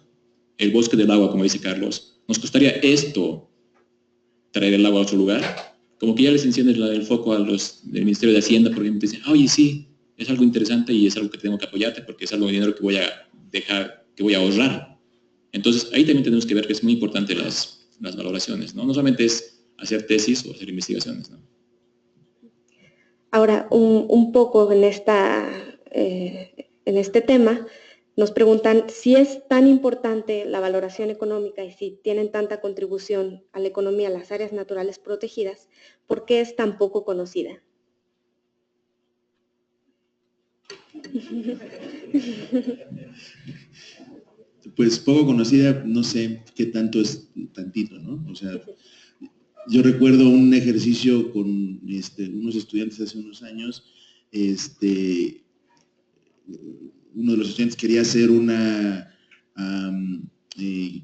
el bosque del agua, como dice Carlos, nos costaría esto traer el agua a otro lugar, como que ya les enciendes el foco a los del Ministerio de Hacienda, por ejemplo, te dicen, oye, sí, es algo interesante y es algo que tengo que apoyarte porque es algo de dinero que voy a dejar, que voy a ahorrar. Entonces, ahí también tenemos que ver que es muy importante las valoraciones, ¿no? No solamente es hacer tesis o hacer investigaciones, ¿no? Ahora, un poco en este tema, nos preguntan si es tan importante la valoración económica y si tienen tanta contribución a la economía las áreas naturales protegidas, ¿por qué es tan poco conocida? Pues poco conocida, no sé qué tanto es tantito, ¿no? O sea, yo recuerdo un ejercicio con unos estudiantes hace unos años, uno de los estudiantes quería hacer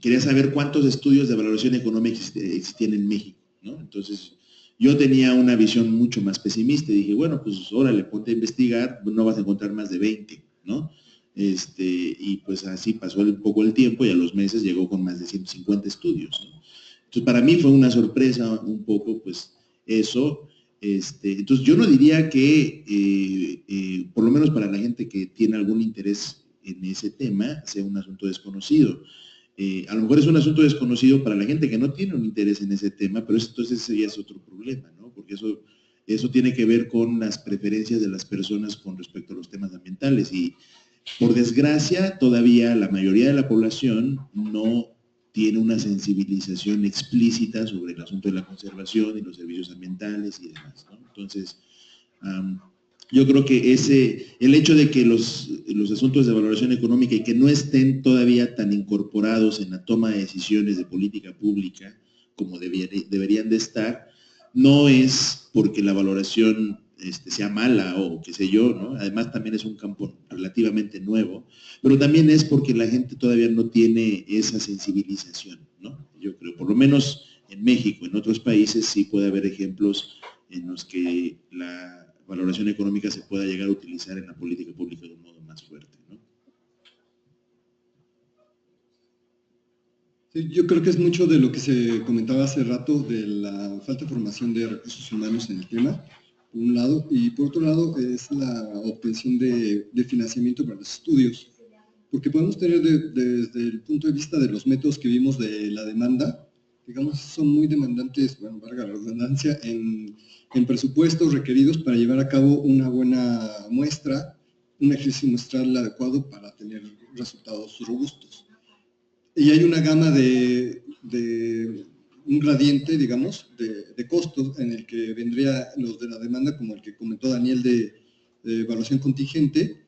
quería saber cuántos estudios de valoración económica existían en México, ¿no? Entonces, yo tenía una visión mucho más pesimista y dije, bueno, pues órale, ponte a investigar, no vas a encontrar más de 20, ¿no? Y pues así pasó un poco el tiempo y a los meses llegó con más de 150 estudios, ¿no? Entonces, para mí fue una sorpresa un poco, pues, eso. Entonces, yo no diría que, por lo menos para la gente que tiene algún interés en ese tema, sea un asunto desconocido. A lo mejor es un asunto desconocido para la gente que no tiene un interés en ese tema, pero entonces ese ya es otro problema, ¿no? Porque eso tiene que ver con las preferencias de las personas con respecto a los temas ambientales y, por desgracia, todavía la mayoría de la población no tiene una sensibilización explícita sobre el asunto de la conservación y los servicios ambientales y demás, ¿no? Entonces, yo creo que el hecho de que los asuntos de valoración económica y que no estén todavía tan incorporados en la toma de decisiones de política pública como deberían de estar, no es porque la valoración sea mala o qué sé yo, ¿no? Además también es un campo relativamente nuevo, pero también es porque la gente todavía no tiene esa sensibilización, ¿no? Yo creo, por lo menos en México, en otros países sí puede haber ejemplos en los que la valoración económica se pueda llegar a utilizar en la política pública de un modo más fuerte, ¿no? Sí, yo creo que es mucho de lo que se comentaba hace rato de la falta de formación de recursos humanos en el tema, por un lado, y por otro lado es la obtención de financiamiento para los estudios, porque podemos tener desde el punto de vista de los métodos que vimos de la demanda, digamos, son muy demandantes, bueno, valga la redundancia, en presupuestos requeridos para llevar a cabo una buena muestra, un ejercicio muestral adecuado para tener resultados robustos. Y hay una gama de un gradiente, digamos, de costos en el que vendría los de la demanda, como el que comentó Daniel de evaluación contingente,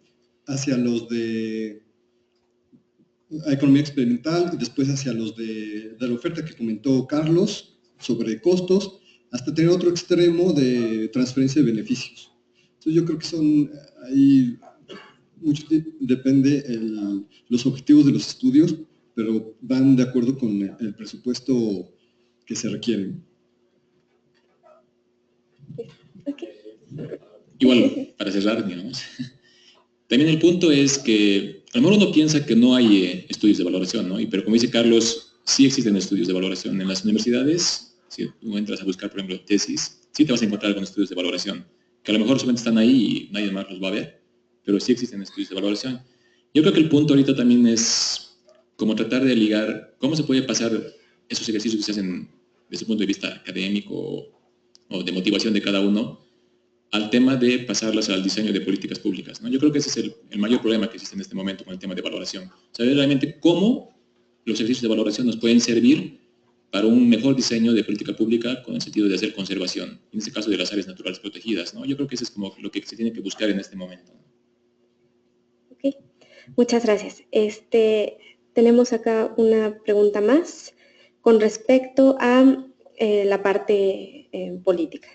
hacia los de economía experimental, y después hacia los de la oferta que comentó Carlos sobre costos, hasta tener otro extremo de transferencia de beneficios. Entonces yo creo que son ahí mucho depende los objetivos de los estudios, pero van de acuerdo con el presupuesto que se requiere. Igual, para cerrar, digamos, también el punto es que a lo mejor uno piensa que no hay estudios de valoración, ¿no? Pero como dice Carlos, sí existen estudios de valoración en las universidades. Si tú entras a buscar, por ejemplo, tesis, sí te vas a encontrar con estudios de valoración, que a lo mejor solamente están ahí y nadie más los va a ver, pero sí existen estudios de valoración. Yo creo que el punto ahorita también es como tratar de ligar cómo se puede pasar esos ejercicios que se hacen desde el punto de vista académico o de motivación de cada uno al tema de pasarlas al diseño de políticas públicas, ¿no? Yo creo que ese es el mayor problema que existe en este momento con el tema de valoración. Saber realmente cómo los ejercicios de valoración nos pueden servir para un mejor diseño de política pública con el sentido de hacer conservación, en este caso de las áreas naturales protegidas, ¿no? Yo creo que eso es como lo que se tiene que buscar en este momento. Ok, muchas gracias. Tenemos acá una pregunta más con respecto a la parte política.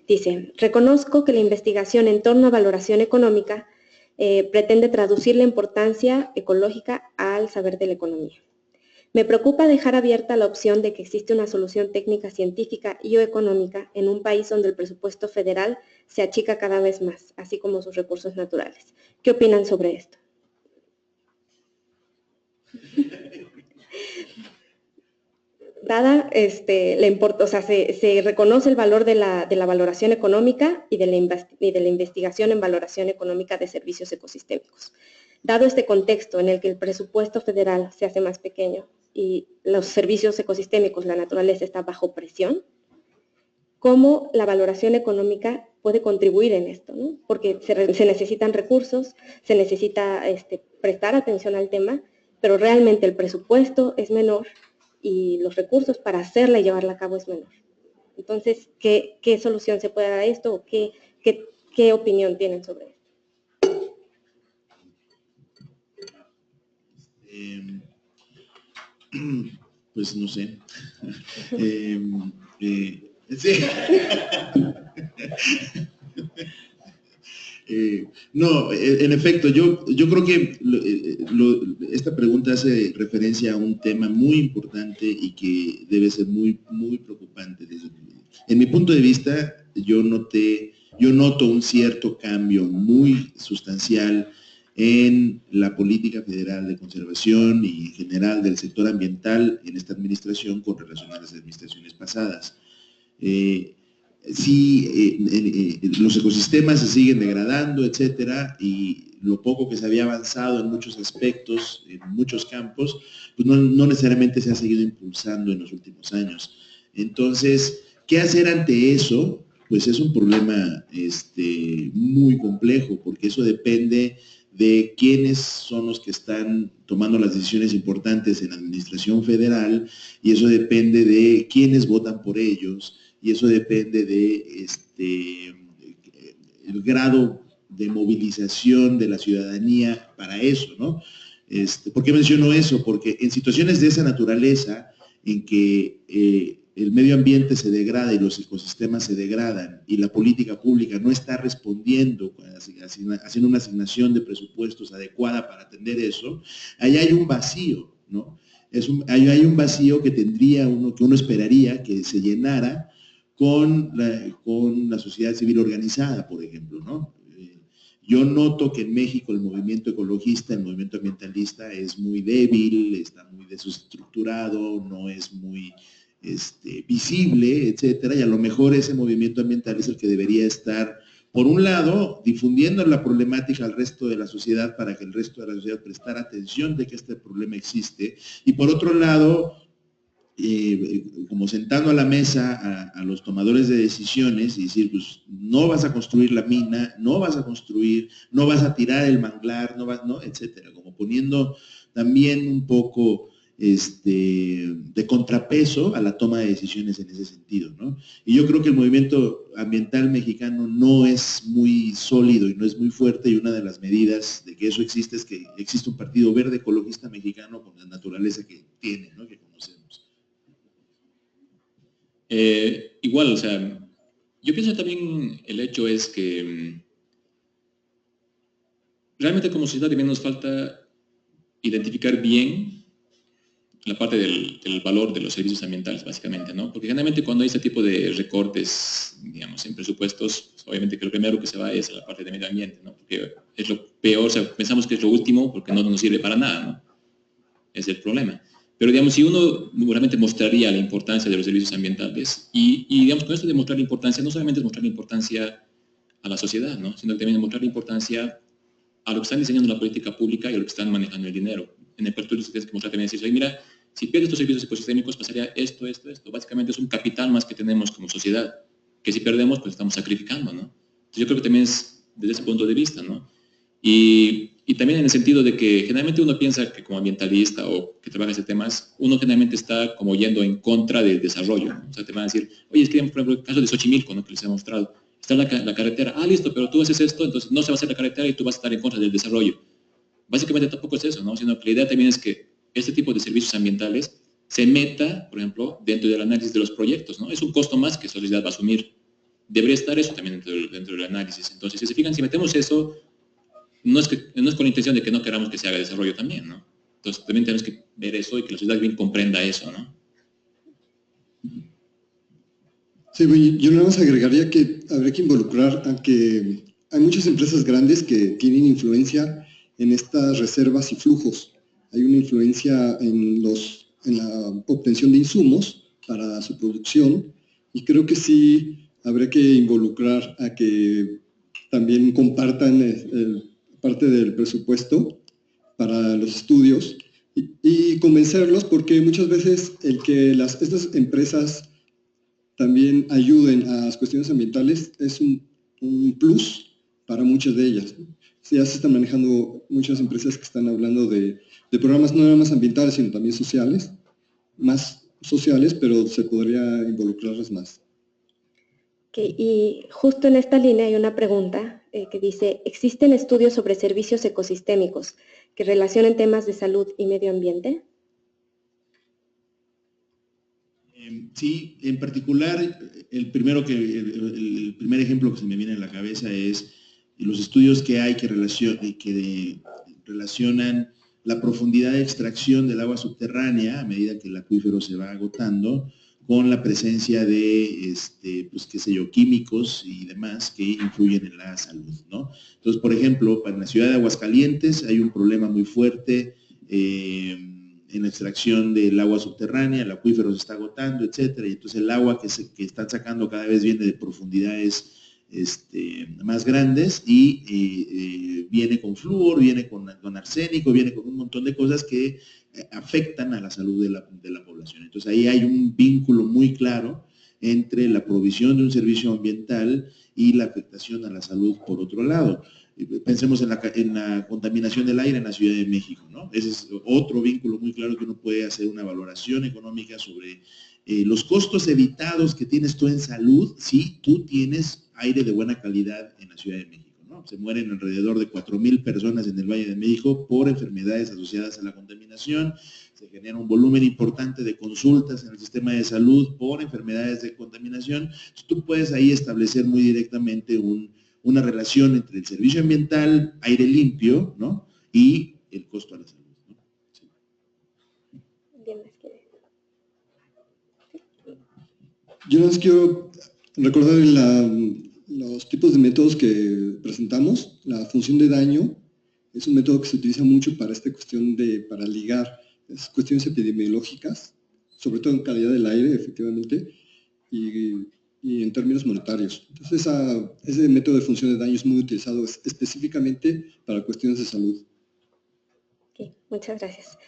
Dice, reconozco que la investigación en torno a valoración económica pretende traducir la importancia ecológica al saber de la economía. Me preocupa dejar abierta la opción de que existe una solución técnica, científica y o económica en un país donde el presupuesto federal se achica cada vez más, así como sus recursos naturales. ¿Qué opinan sobre esto? Dada o sea, se reconoce el valor de la valoración económica y de la investigación en valoración económica de servicios ecosistémicos. Dado este contexto en el que el presupuesto federal se hace más pequeño y los servicios ecosistémicos, la naturaleza está bajo presión, ¿cómo la valoración económica puede contribuir en esto, ¿no? Porque se necesitan recursos, se necesita prestar atención al tema, pero realmente el presupuesto es menor y los recursos para hacerla y llevarla a cabo es menor. Entonces, ¿qué solución se puede dar a esto o qué opinión tienen sobre esto? Pues no sé. Sí. No, en efecto, yo creo que esta pregunta hace referencia a un tema muy importante y que debe ser muy, muy preocupante. En mi punto de vista, yo noto un cierto cambio muy sustancial en la política federal de conservación y en general del sector ambiental en esta administración con relación a las administraciones pasadas. Los ecosistemas se siguen degradando, etcétera, y lo poco que se había avanzado en muchos aspectos, en muchos campos, pues no necesariamente se ha seguido impulsando en los últimos años. Entonces, ¿qué hacer ante eso? Pues es un problema muy complejo, porque eso depende de quiénes son los que están tomando las decisiones importantes en la administración federal, y eso depende de quiénes votan por ellos, y eso depende de el grado de movilización de la ciudadanía para eso, ¿no? ¿Por qué menciono eso? Porque en situaciones de esa naturaleza, en que el medio ambiente se degrada y los ecosistemas se degradan y la política pública no está respondiendo, haciendo una asignación de presupuestos adecuada para atender eso, ahí hay un vacío, ¿no? Hay un vacío que que uno esperaría que se llenara con la sociedad civil organizada, por ejemplo, ¿no? Yo noto que en México el movimiento ecologista, el movimiento ambientalista es muy débil, está muy desestructurado, no es muy visible, etcétera, y a lo mejor ese movimiento ambiental es el que debería estar, por un lado, difundiendo la problemática al resto de la sociedad para que el resto de la sociedad prestara atención de que este problema existe, y por otro lado, como sentando a la mesa a los tomadores de decisiones y decir, pues no vas a construir la mina, no vas a tirar el manglar, no, etcétera, como poniendo también un poco de contrapeso a la toma de decisiones en ese sentido, ¿no? Y yo creo que el movimiento ambiental mexicano no es muy sólido y no es muy fuerte, y una de las medidas de que eso existe es que existe un partido verde ecologista mexicano con la naturaleza que tiene, ¿no? Que conocemos. Igual, o sea, yo pienso también el hecho es que realmente como sociedad también nos falta identificar bien la parte del valor de los servicios ambientales, básicamente, ¿no? Porque generalmente cuando hay este tipo de recortes, digamos, en presupuestos, pues, obviamente que lo primero que se va es a la parte de medio ambiente, ¿no? Porque es lo peor, o sea, pensamos que es lo último porque no nos sirve para nada, ¿no? Es el problema. Pero, digamos, si uno realmente mostraría la importancia de los servicios ambientales y digamos, con esto de mostrar la importancia, no solamente es mostrar la importancia a la sociedad, ¿no? Sino que también es mostrar la importancia a lo que están diseñando la política pública y a lo que están manejando el dinero. En el proyecto tienes que mostrar también, decir, mira, si pierdes estos servicios ecosistémicos pasaría esto. Básicamente es un capital más que tenemos como sociedad, que si perdemos, pues estamos sacrificando, ¿no? Entonces yo creo que también es desde ese punto de vista, ¿no? Y también en el sentido de que generalmente uno piensa que como ambientalista o que trabaja ese temas, uno generalmente está como yendo en contra del desarrollo, ¿no? O sea, te van a decir, oye, es que, por ejemplo, el caso de Xochimilco, ¿no? Que les he mostrado, está la carretera, listo, pero tú haces esto, entonces no se va a hacer la carretera y tú vas a estar en contra del desarrollo. Básicamente tampoco es eso, ¿no? Sino que la idea también es que este tipo de servicios ambientales se meta, por ejemplo, dentro del análisis de los proyectos, ¿no? Es un costo más que la sociedad va a asumir. Debería estar eso también dentro del análisis. Entonces, si se fijan, si metemos eso, no es con la intención de que no queramos que se haga desarrollo también, ¿no? Entonces, también tenemos que ver eso y que la sociedad bien comprenda eso, ¿no? Sí, yo nada más agregaría que habría que involucrar a que hay muchas empresas grandes que tienen influencia en estas reservas y flujos. Hay una influencia en la obtención de insumos para su producción y creo que sí habría que involucrar a que también compartan parte del presupuesto para los estudios y convencerlos, porque muchas veces el que estas empresas también ayuden a las cuestiones ambientales es un plus para muchas de ellas. Ya se están manejando muchas empresas que están hablando de programas no nada más ambientales, sino también sociales, más sociales, pero se podría involucrarlas más. Okay, y justo en esta línea hay una pregunta que dice, ¿existen estudios sobre servicios ecosistémicos que relacionen temas de salud y medio ambiente? Sí, en particular, el primer ejemplo que se me viene a la cabeza es los estudios que hay que relacionan la profundidad de extracción del agua subterránea a medida que el acuífero se va agotando con la presencia de, pues qué sé yo, químicos y demás que influyen en la salud, ¿no? Entonces, por ejemplo, para la ciudad de Aguascalientes hay un problema muy fuerte en la extracción del agua subterránea, el acuífero se está agotando, etcétera, y entonces el agua que están sacando cada vez viene de profundidades más grandes y viene con flúor, viene con arsénico, viene con un montón de cosas que afectan a la salud de la población. Entonces ahí hay un vínculo muy claro entre la provisión de un servicio ambiental y la afectación a la salud por otro lado. Pensemos en la contaminación del aire en la Ciudad de México, ¿no? Ese es otro vínculo muy claro que uno puede hacer una valoración económica sobre los costos evitados que tienes tú en salud si tú tienes aire de buena calidad en la Ciudad de México, ¿no? Se mueren alrededor de 4,000 personas en el Valle de México por enfermedades asociadas a la contaminación, se genera un volumen importante de consultas en el sistema de salud por enfermedades de contaminación. Entonces, tú puedes ahí establecer muy directamente una relación entre el servicio ambiental, aire limpio, ¿no? Y el costo a la salud, ¿no? Sí. Yo les quiero recordar los tipos de métodos que presentamos. La función de daño es un método que se utiliza mucho para esta cuestión para ligar cuestiones epidemiológicas, sobre todo en calidad del aire, efectivamente, y en términos monetarios. Entonces, ese método de función de daño es muy utilizado específicamente para cuestiones de salud. Okay, muchas gracias.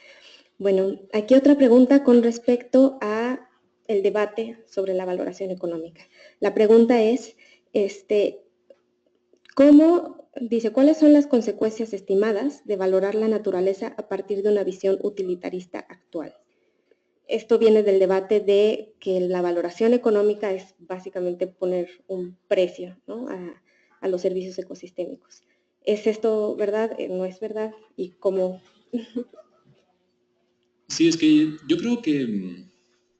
Bueno, aquí otra pregunta con respecto a el debate sobre la valoración económica. La pregunta es, ¿cuáles son las consecuencias estimadas de valorar la naturaleza a partir de una visión utilitarista actual? Esto viene del debate de que la valoración económica es básicamente poner un precio, ¿no? a los servicios ecosistémicos. ¿Es esto verdad? ¿No es verdad? ¿Y cómo? Sí, es que yo creo que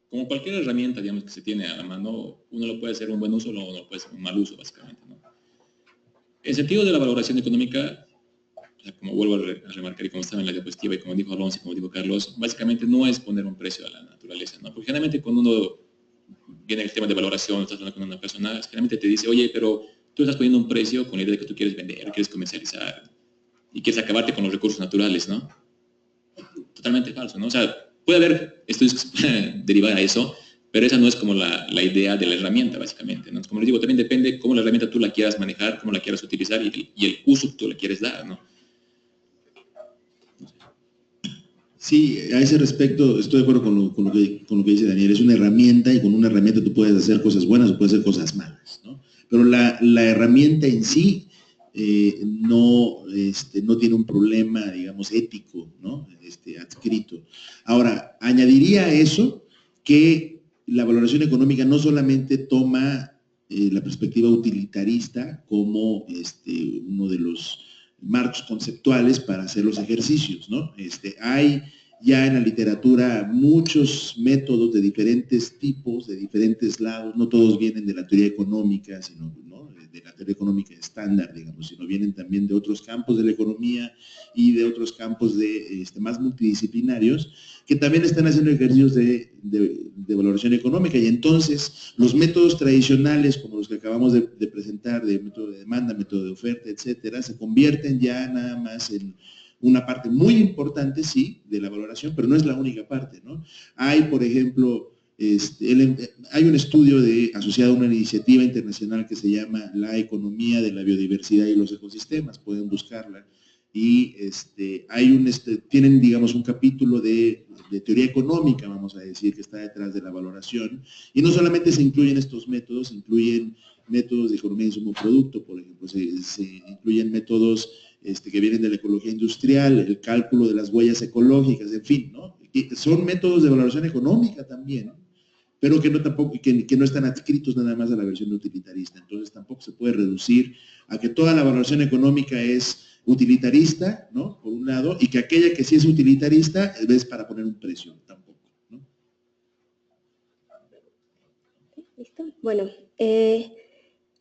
como cualquier herramienta, digamos, que se tiene a la mano, uno lo puede hacer un buen uso o no lo puede hacer un mal uso, básicamente, ¿no? En sentido de la valoración económica, o sea, como vuelvo a remarcar y como estaba en la diapositiva y como dijo Alonso y como dijo Carlos, básicamente no es poner un precio a la naturaleza, ¿no? Porque generalmente cuando uno viene el tema de valoración, estás hablando con una persona, generalmente te dice, oye, pero tú estás poniendo un precio con la idea de que tú quieres vender, quieres comercializar y quieres acabarte con los recursos naturales, ¿no? Totalmente falso, ¿no? O sea, puede haber estudios que derivar a eso, pero esa no es como la idea de la herramienta, básicamente, ¿no? Como les digo, también depende cómo la herramienta tú la quieras manejar, cómo la quieras utilizar y el uso que tú le quieres dar, ¿no? Sí, a ese respecto estoy de acuerdo con lo que dice Daniel. Es una herramienta y con una herramienta tú puedes hacer cosas buenas o puedes hacer cosas malas, ¿no? Pero la herramienta en sí no tiene un problema, digamos, ético, ¿no? Adscrito. Ahora, añadiría a eso que la valoración económica no solamente toma la perspectiva utilitarista como uno de los marcos conceptuales para hacer los ejercicios, ¿no? Hay ya en la literatura muchos métodos de diferentes tipos, de diferentes lados, no todos vienen de la teoría económica, sino, ¿no?, de la teoría económica estándar, digamos, sino vienen también de otros campos de la economía y de otros campos más multidisciplinarios, que también están haciendo ejercicios de valoración económica. Y entonces los métodos tradicionales, como los que acabamos de presentar, de método de demanda, método de oferta, etcétera, se convierten ya nada más en una parte muy importante, sí, de la valoración, pero no es la única parte, ¿no? Hay, por ejemplo, hay un estudio asociado a una iniciativa internacional que se llama La economía de la biodiversidad y los ecosistemas, pueden buscarla, y tienen, digamos, un capítulo de teoría económica, vamos a decir, que está detrás de la valoración, y no solamente se incluyen estos métodos, se incluyen métodos de economía de insumo producto, por ejemplo, se incluyen métodos que vienen de la ecología industrial, el cálculo de las huellas ecológicas, en fin, ¿no? Y son métodos de valoración económica también, pero que no están adscritos nada más a la versión utilitarista. Entonces tampoco se puede reducir a que toda la valoración económica es utilitarista, ¿no?, por un lado, y que aquella que sí es utilitarista es para poner un precio, tampoco, ¿no? ¿Listo? Bueno,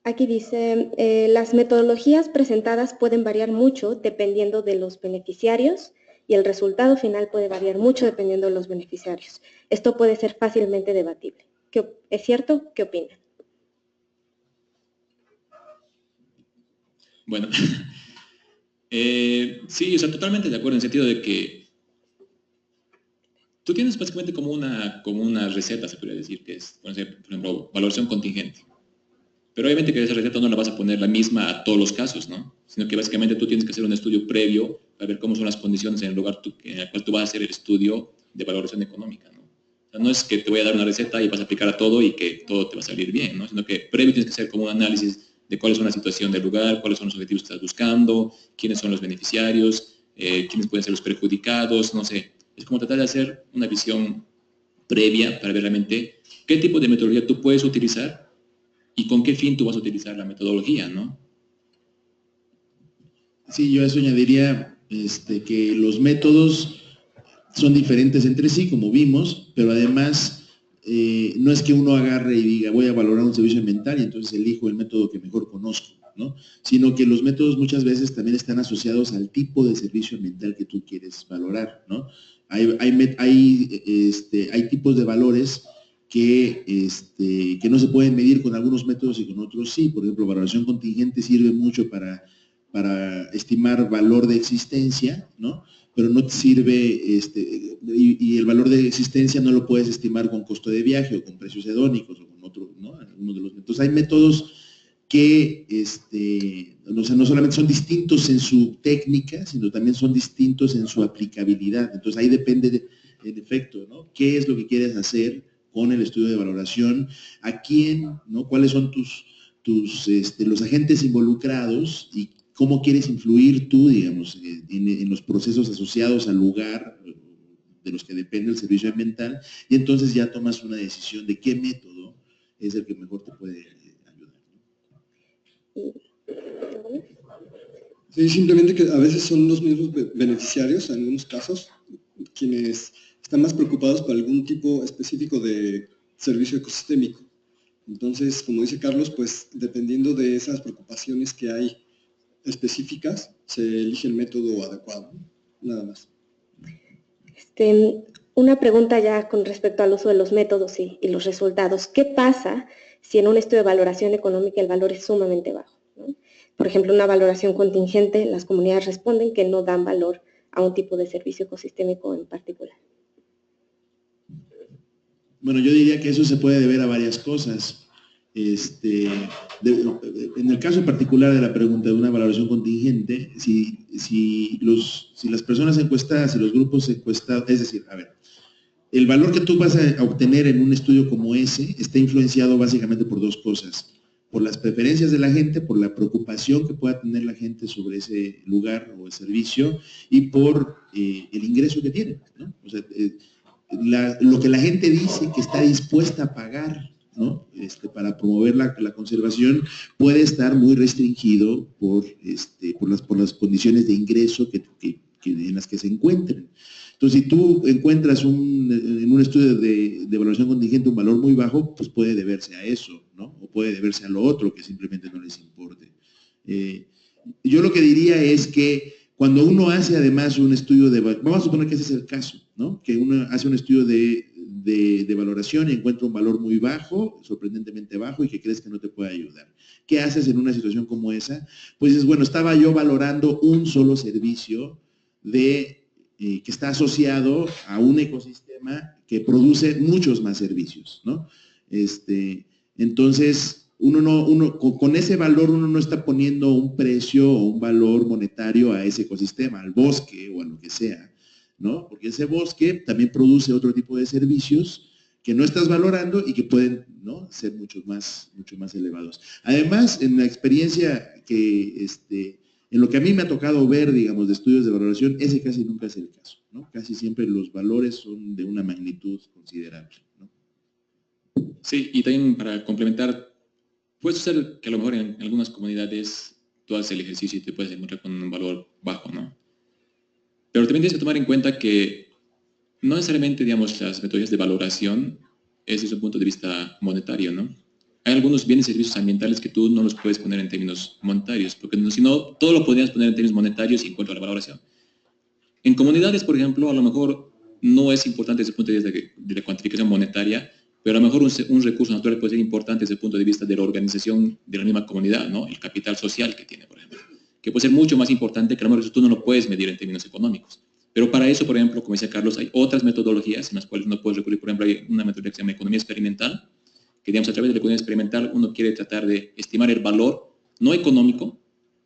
aquí dice, las metodologías presentadas pueden variar mucho dependiendo de los beneficiarios y el resultado final puede variar mucho dependiendo de los beneficiarios. Esto puede ser fácilmente debatible. ¿Es cierto? ¿Qué opinan? Bueno, sí, o sea, totalmente de acuerdo en el sentido de que tú tienes básicamente como una receta, se podría decir, que es, por ejemplo, valoración contingente. Pero obviamente que esa receta no la vas a poner la misma a todos los casos, ¿no? Sino que básicamente tú tienes que hacer un estudio previo para ver cómo son las condiciones en el lugar en el cual tú vas a hacer el estudio de valoración económica, ¿no? O sea, no es que te voy a dar una receta y vas a aplicar a todo y que todo te va a salir bien, ¿no? Sino que previo tienes que hacer como un análisis de cuál es la situación del lugar, cuáles son los objetivos que estás buscando, quiénes son los beneficiarios, quiénes pueden ser los perjudicados, no sé. Es como tratar de hacer una visión previa para ver realmente qué tipo de metodología tú puedes utilizar y con qué fin tú vas a utilizar la metodología, ¿no? Sí, yo a eso añadiría que los métodos son diferentes entre sí, como vimos, pero además no es que uno agarre y diga voy a valorar un servicio ambiental y entonces elijo el método que mejor conozco, ¿no? Sino que los métodos muchas veces también están asociados al tipo de servicio ambiental que tú quieres valorar, ¿no? Hay tipos de valores que no se pueden medir con algunos métodos y con otros sí. Por ejemplo, valoración contingente sirve mucho para estimar valor de existencia, ¿no? Pero no te sirve, y el valor de existencia no lo puedes estimar con costo de viaje o con precios hedónicos o con otro, ¿no? Algunos de los métodos. Hay métodos que, o sea, no solamente son distintos en su técnica, sino también son distintos en su aplicabilidad. Entonces ahí depende, en efecto, ¿no?, qué es lo que quieres hacer con el estudio de valoración, a quién, ¿no?, cuáles son los agentes involucrados y cómo quieres influir tú, digamos, en los procesos asociados al lugar de los que depende el servicio ambiental, y entonces ya tomas una decisión de qué método es el que mejor te puede ayudar. Sí, simplemente que a veces son los mismos beneficiarios, en algunos casos, quienes están más preocupados por algún tipo específico de servicio ecosistémico. Entonces, como dice Carlos, pues dependiendo de esas preocupaciones que hay específicas, se elige el método adecuado, nada más. Una pregunta ya con respecto al uso de los métodos y los resultados. ¿Qué pasa si en un estudio de valoración económica el valor es sumamente bajo, ¿no? Por ejemplo, una valoración contingente, las comunidades responden que no dan valor a un tipo de servicio ecosistémico en particular. Bueno, yo diría que eso se puede deber a varias cosas. En el caso particular de la pregunta de una valoración contingente, si las personas encuestadas y los grupos encuestados, es decir, a ver, el valor que tú vas a obtener en un estudio como ese está influenciado básicamente por dos cosas: por las preferencias de la gente, por la preocupación que pueda tener la gente sobre ese lugar o el servicio, y por el ingreso que tienen, ¿no? O sea, lo que la gente dice que está dispuesta a pagar, ¿no? Para promover la conservación puede estar muy restringido por las condiciones de ingreso en las que se encuentren. Entonces, si tú encuentras en un estudio de evaluación contingente un valor muy bajo, pues puede deberse a eso, ¿no? O puede deberse a lo otro que simplemente no les importe. Yo lo que diría es que cuando uno hace además un estudio vamos a suponer que ese es el caso, ¿no? Que uno hace un estudio de valoración y encuentra un valor muy bajo, sorprendentemente bajo, y que crees que no te puede ayudar. ¿Qué haces en una situación como esa? Pues dices, bueno, estaba yo valorando un solo servicio que está asociado a un ecosistema que produce muchos más servicios, ¿no? Entonces, con ese valor uno no está poniendo un precio o un valor monetario a ese ecosistema, al bosque o a lo que sea, ¿no? Porque ese bosque también produce otro tipo de servicios que no estás valorando y que pueden, ¿no?, ser mucho más elevados. Además, en la experiencia en lo que a mí me ha tocado ver, digamos, de estudios de valoración, ese casi nunca es el caso, ¿no? Casi siempre los valores son de una magnitud considerable, ¿no? Sí, y también para complementar, puede ser que a lo mejor en algunas comunidades tú haces el ejercicio y te puedes encontrar con un valor bajo, ¿no? Pero también tienes que tomar en cuenta que no necesariamente, digamos, las metodologías de valoración es desde un punto de vista monetario, ¿no? Hay algunos bienes y servicios ambientales que tú no los puedes poner en términos monetarios, porque si no, todo lo podrías poner en términos monetarios y en cuanto a la valoración. En comunidades, por ejemplo, a lo mejor no es importante desde el punto de vista de la cuantificación monetaria, pero a lo mejor un recurso natural puede ser importante desde el punto de vista de la organización de la misma comunidad, ¿no? El capital social que tiene, por ejemplo, que puede ser mucho más importante que a lo mejor tú no lo puedes medir en términos económicos. Pero para eso, por ejemplo, como decía Carlos, hay otras metodologías en las cuales uno puede recurrir. Por ejemplo, hay una metodología que se llama economía experimental, que, digamos, a través de la economía experimental uno quiere tratar de estimar el valor, no económico,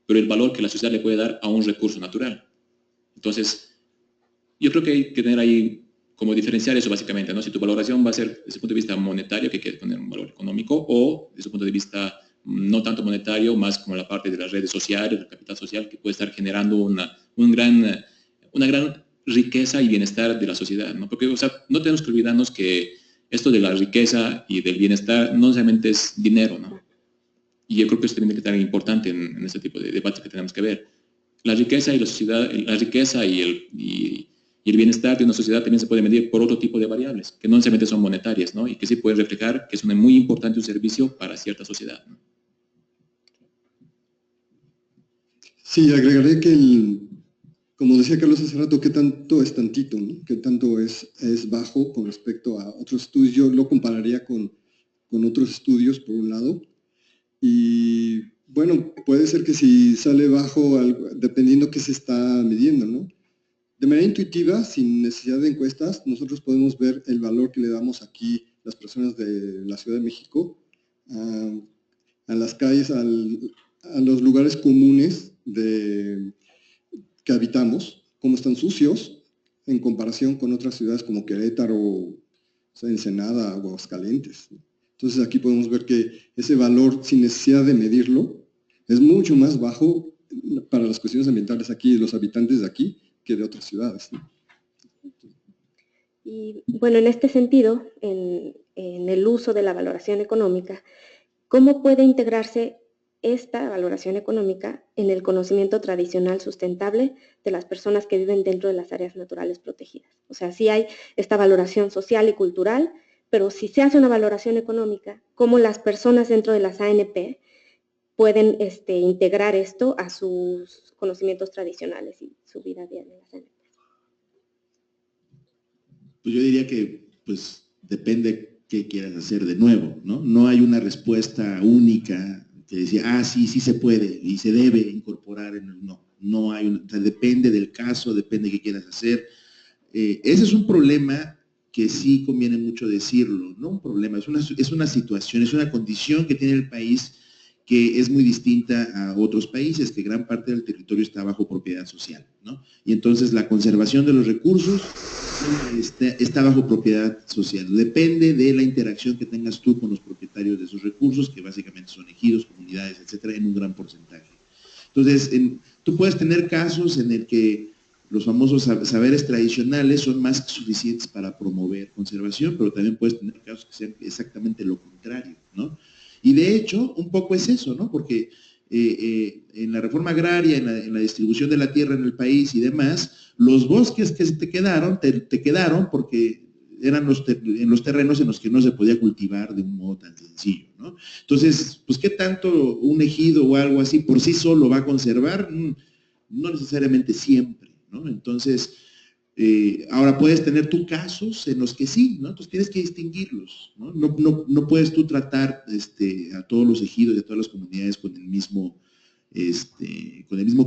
pero el valor que la sociedad le puede dar a un recurso natural. Entonces, yo creo que hay que tener ahí, como diferenciar eso básicamente, ¿no? Si tu valoración va a ser desde el punto de vista monetario, que quieres poner un valor económico, o desde el punto de vista no tanto monetario, más como la parte de las redes sociales, del capital social, que puede estar generando una gran riqueza y bienestar de la sociedad, ¿no? Porque, o sea, no tenemos que olvidarnos que esto de la riqueza y del bienestar no necesariamente es dinero, ¿no? Y yo creo que eso también tiene que estar importante en este tipo de debates que tenemos que ver. La riqueza y la sociedad, la riqueza y el bienestar de una sociedad también se puede medir por otro tipo de variables, que no necesariamente son monetarias, ¿no? Y que sí pueden reflejar que es muy importante un servicio para cierta sociedad, ¿no? Sí, agregaré que como decía Carlos hace rato, ¿qué tanto es tantito, ¿no? ¿Qué tanto es bajo con respecto a otros estudios? Yo lo compararía con otros estudios, por un lado. Y bueno, puede ser que si sale bajo, dependiendo qué se está midiendo, ¿no? De manera intuitiva, sin necesidad de encuestas, nosotros podemos ver el valor que le damos aquí las personas de la Ciudad de México a las calles, a los lugares comunes que habitamos, cómo están sucios en comparación con otras ciudades como Querétaro, o sea, Ensenada, Aguascalientes. Entonces aquí podemos ver que ese valor, sin necesidad de medirlo, es mucho más bajo para las cuestiones ambientales aquí, de los habitantes de aquí, que de otras ciudades, ¿no? Y bueno, en este sentido, en el uso de la valoración económica, ¿cómo puede integrarse esta valoración económica en el conocimiento tradicional sustentable de las personas que viven dentro de las áreas naturales protegidas? O sea, sí hay esta valoración social y cultural, pero si se hace una valoración económica, ¿cómo las personas dentro de las ANP pueden integrar esto a sus conocimientos tradicionales y su vida diaria. Pues yo diría que pues depende qué quieras hacer de nuevo, ¿no? No hay una respuesta única que decía, sí se puede y se debe incorporar en el no hay, o sea, depende del caso, depende de qué quieras hacer. Ese es un problema que sí conviene mucho decirlo, no un problema, es una situación, es una condición que tiene el país que es muy distinta a otros países, que gran parte del territorio está bajo propiedad social, ¿no? Y entonces la conservación de los recursos está bajo propiedad social. Depende de la interacción que tengas tú con los propietarios de esos recursos, que básicamente son ejidos, comunidades, etcétera, en un gran porcentaje. Entonces, tú puedes tener casos en el que los famosos saberes tradicionales son más que suficientes para promover conservación, pero también puedes tener casos que sean exactamente lo contrario, ¿no? Y de hecho, un poco es eso, ¿no? Porque en la reforma agraria, en la distribución de la tierra en el país y demás, los bosques que te quedaron porque eran en los terrenos en los que no se podía cultivar de un modo tan sencillo, ¿no? Entonces, pues, ¿qué tanto un ejido o algo así por sí solo va a conservar? No necesariamente siempre, ¿no? Entonces, ahora puedes tener tú casos en los que sí, ¿no? Entonces tienes que distinguirlos, ¿no? No puedes tú tratar a todos los ejidos y a todas las comunidades con el mismo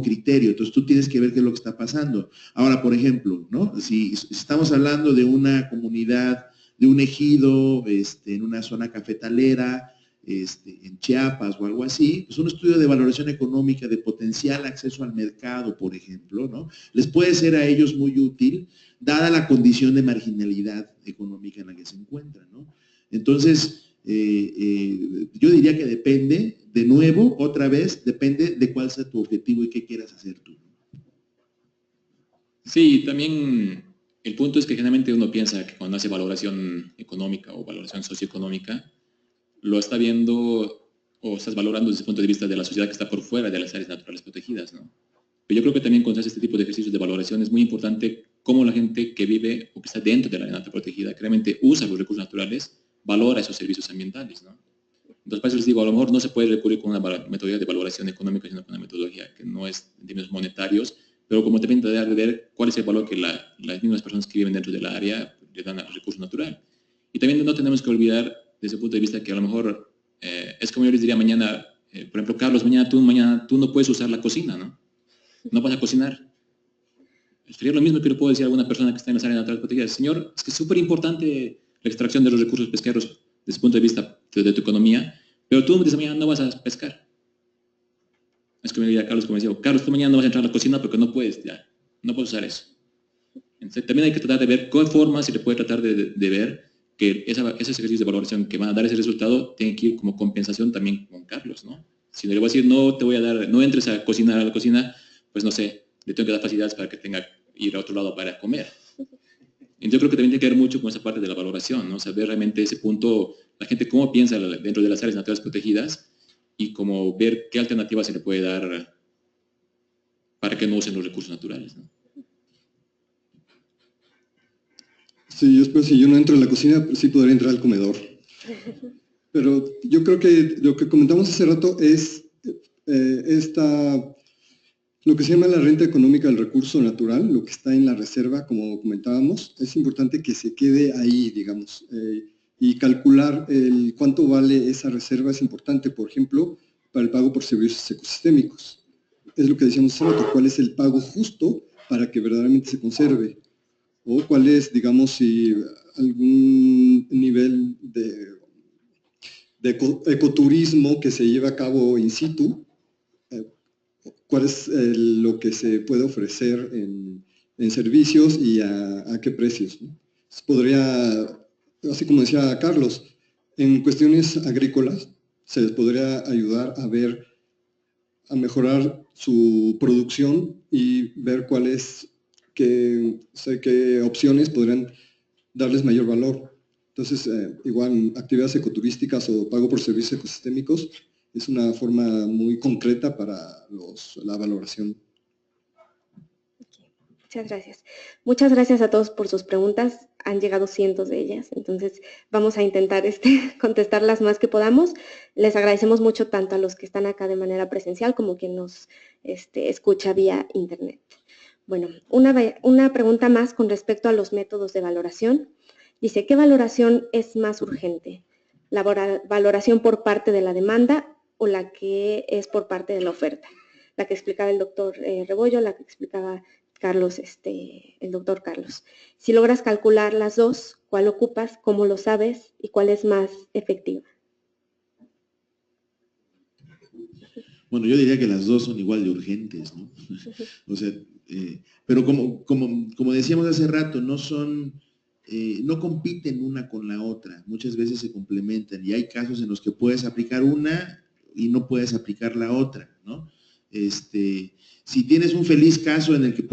criterio. Entonces tú tienes que ver qué es lo que está pasando. Ahora, por ejemplo, ¿no? Si estamos hablando de una comunidad, de un ejido, en una zona cafetalera, en Chiapas o algo así, pues un estudio de valoración económica de potencial acceso al mercado, por ejemplo, ¿no? Les puede ser a ellos muy útil, dada la condición de marginalidad económica en la que se encuentran, ¿no? Entonces, yo diría que depende, de nuevo, otra vez, depende de cuál sea tu objetivo y qué quieras hacer tú. Sí, también el punto es que generalmente uno piensa que cuando hace valoración económica o valoración socioeconómica, lo está viendo o estás valorando desde el punto de vista de la sociedad que está por fuera de las áreas naturales protegidas, ¿no? Pero yo creo que también cuando se hace este tipo de ejercicios de valoración es muy importante cómo la gente que vive o que está dentro de la área natural protegida, que realmente usa los recursos naturales, valora esos servicios ambientales, ¿no? Entonces, para eso les digo, a lo mejor no se puede recurrir con una metodología de valoración económica, sino con una metodología que no es en términos monetarios, pero como también te da de ver cuál es el valor que las mismas personas que viven dentro de la área le dan al recurso natural. Y también no tenemos que olvidar desde el punto de vista que a lo mejor es como yo les diría mañana, por ejemplo, Carlos, mañana tú no puedes usar la cocina, ¿no? No vas a cocinar. Sería lo mismo que le puedo decir a alguna persona que está en las áreas naturales protegidas. Señor, es que es súper importante la extracción de los recursos pesqueros desde el punto de vista de tu economía, pero tú desde mañana no vas a pescar. Es que me diría Carlos, como decía, Carlos, tú mañana no vas a entrar a la cocina porque no puedes, ya, no puedes usar eso. Entonces, también hay que tratar de ver qué forma se le puede tratar de ver que esos ejercicios de valoración que van a dar ese resultado tienen que ir como compensación también con Carlos, ¿no? Si no le voy a decir, no te voy a dar, no entres a cocinar a la cocina, pues no sé, le tengo que dar facilidades para que tenga ir a otro lado para comer. Entonces yo creo que también tiene que ver mucho con esa parte de la valoración, ¿no? Saber realmente ese punto, la gente cómo piensa dentro de las áreas naturales protegidas y como ver qué alternativa se le puede dar para que no usen los recursos naturales, ¿no? Sí, si yo no entro en la cocina, pues sí podría entrar al comedor. Pero yo creo que lo que comentamos hace rato es lo que se llama la renta económica del recurso natural, lo que está en la reserva, como comentábamos. Es importante que se quede ahí, digamos, y calcular cuánto vale esa reserva es importante, por ejemplo, para el pago por servicios ecosistémicos. Es lo que decíamos hace rato, cuál es el pago justo para que verdaderamente se conserve. O cuál es, digamos, si algún nivel de ecoturismo que se lleva a cabo in situ, cuál es lo que se puede ofrecer en servicios y a qué precios, ¿no? Podría, así como decía Carlos, en cuestiones agrícolas se les podría ayudar a mejorar su producción y ver cuáles qué opciones podrían darles mayor valor. Entonces, igual actividades ecoturísticas o pago por servicios ecosistémicos es una forma muy concreta para la valoración. Muchas gracias. Muchas gracias a todos por sus preguntas. han llegado cientos de ellas, entonces vamos a intentar contestar las más que podamos. Les agradecemos mucho tanto a los que están acá de manera presencial como quien nos escucha vía internet. Bueno, una pregunta más con respecto a los métodos de valoración. Dice, ¿qué valoración es más urgente? ¿La valoración por parte de la demanda o la que es por parte de la oferta? La que explicaba el doctor Rebollo, la que explicaba Carlos, el doctor Carlos. Si logras calcular las dos, ¿cuál ocupas? ¿Cómo lo sabes? ¿Y cuál es más efectiva? Bueno, yo diría que las dos son igual de urgentes, ¿no? O sea, pero como decíamos hace rato, no compiten una con la otra, muchas veces se complementan y hay casos en los que puedes aplicar una y no puedes aplicar la otra, ¿no? Si tienes un feliz caso en el que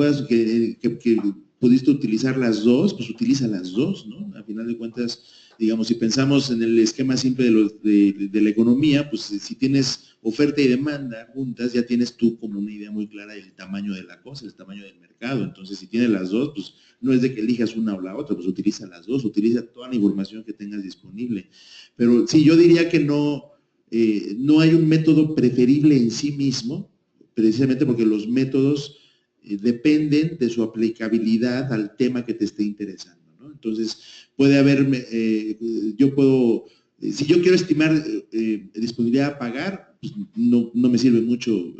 que pudiste utilizar las dos, pues utiliza las dos, ¿no? A final de cuentas, digamos, si pensamos en el esquema simple de la economía, pues si tienes oferta y demanda juntas, ya tienes tú como una idea muy clara del tamaño de la cosa, el tamaño del mercado. Entonces, si tienes las dos, pues no es de que elijas una o la otra, pues utiliza las dos, utiliza toda la información que tengas disponible. Pero sí, yo diría que no hay un método preferible en sí mismo, precisamente porque los métodos dependen de su aplicabilidad al tema que te esté interesando, ¿no? Entonces, puede haber, si yo quiero estimar disponibilidad a pagar, pues no me sirve mucho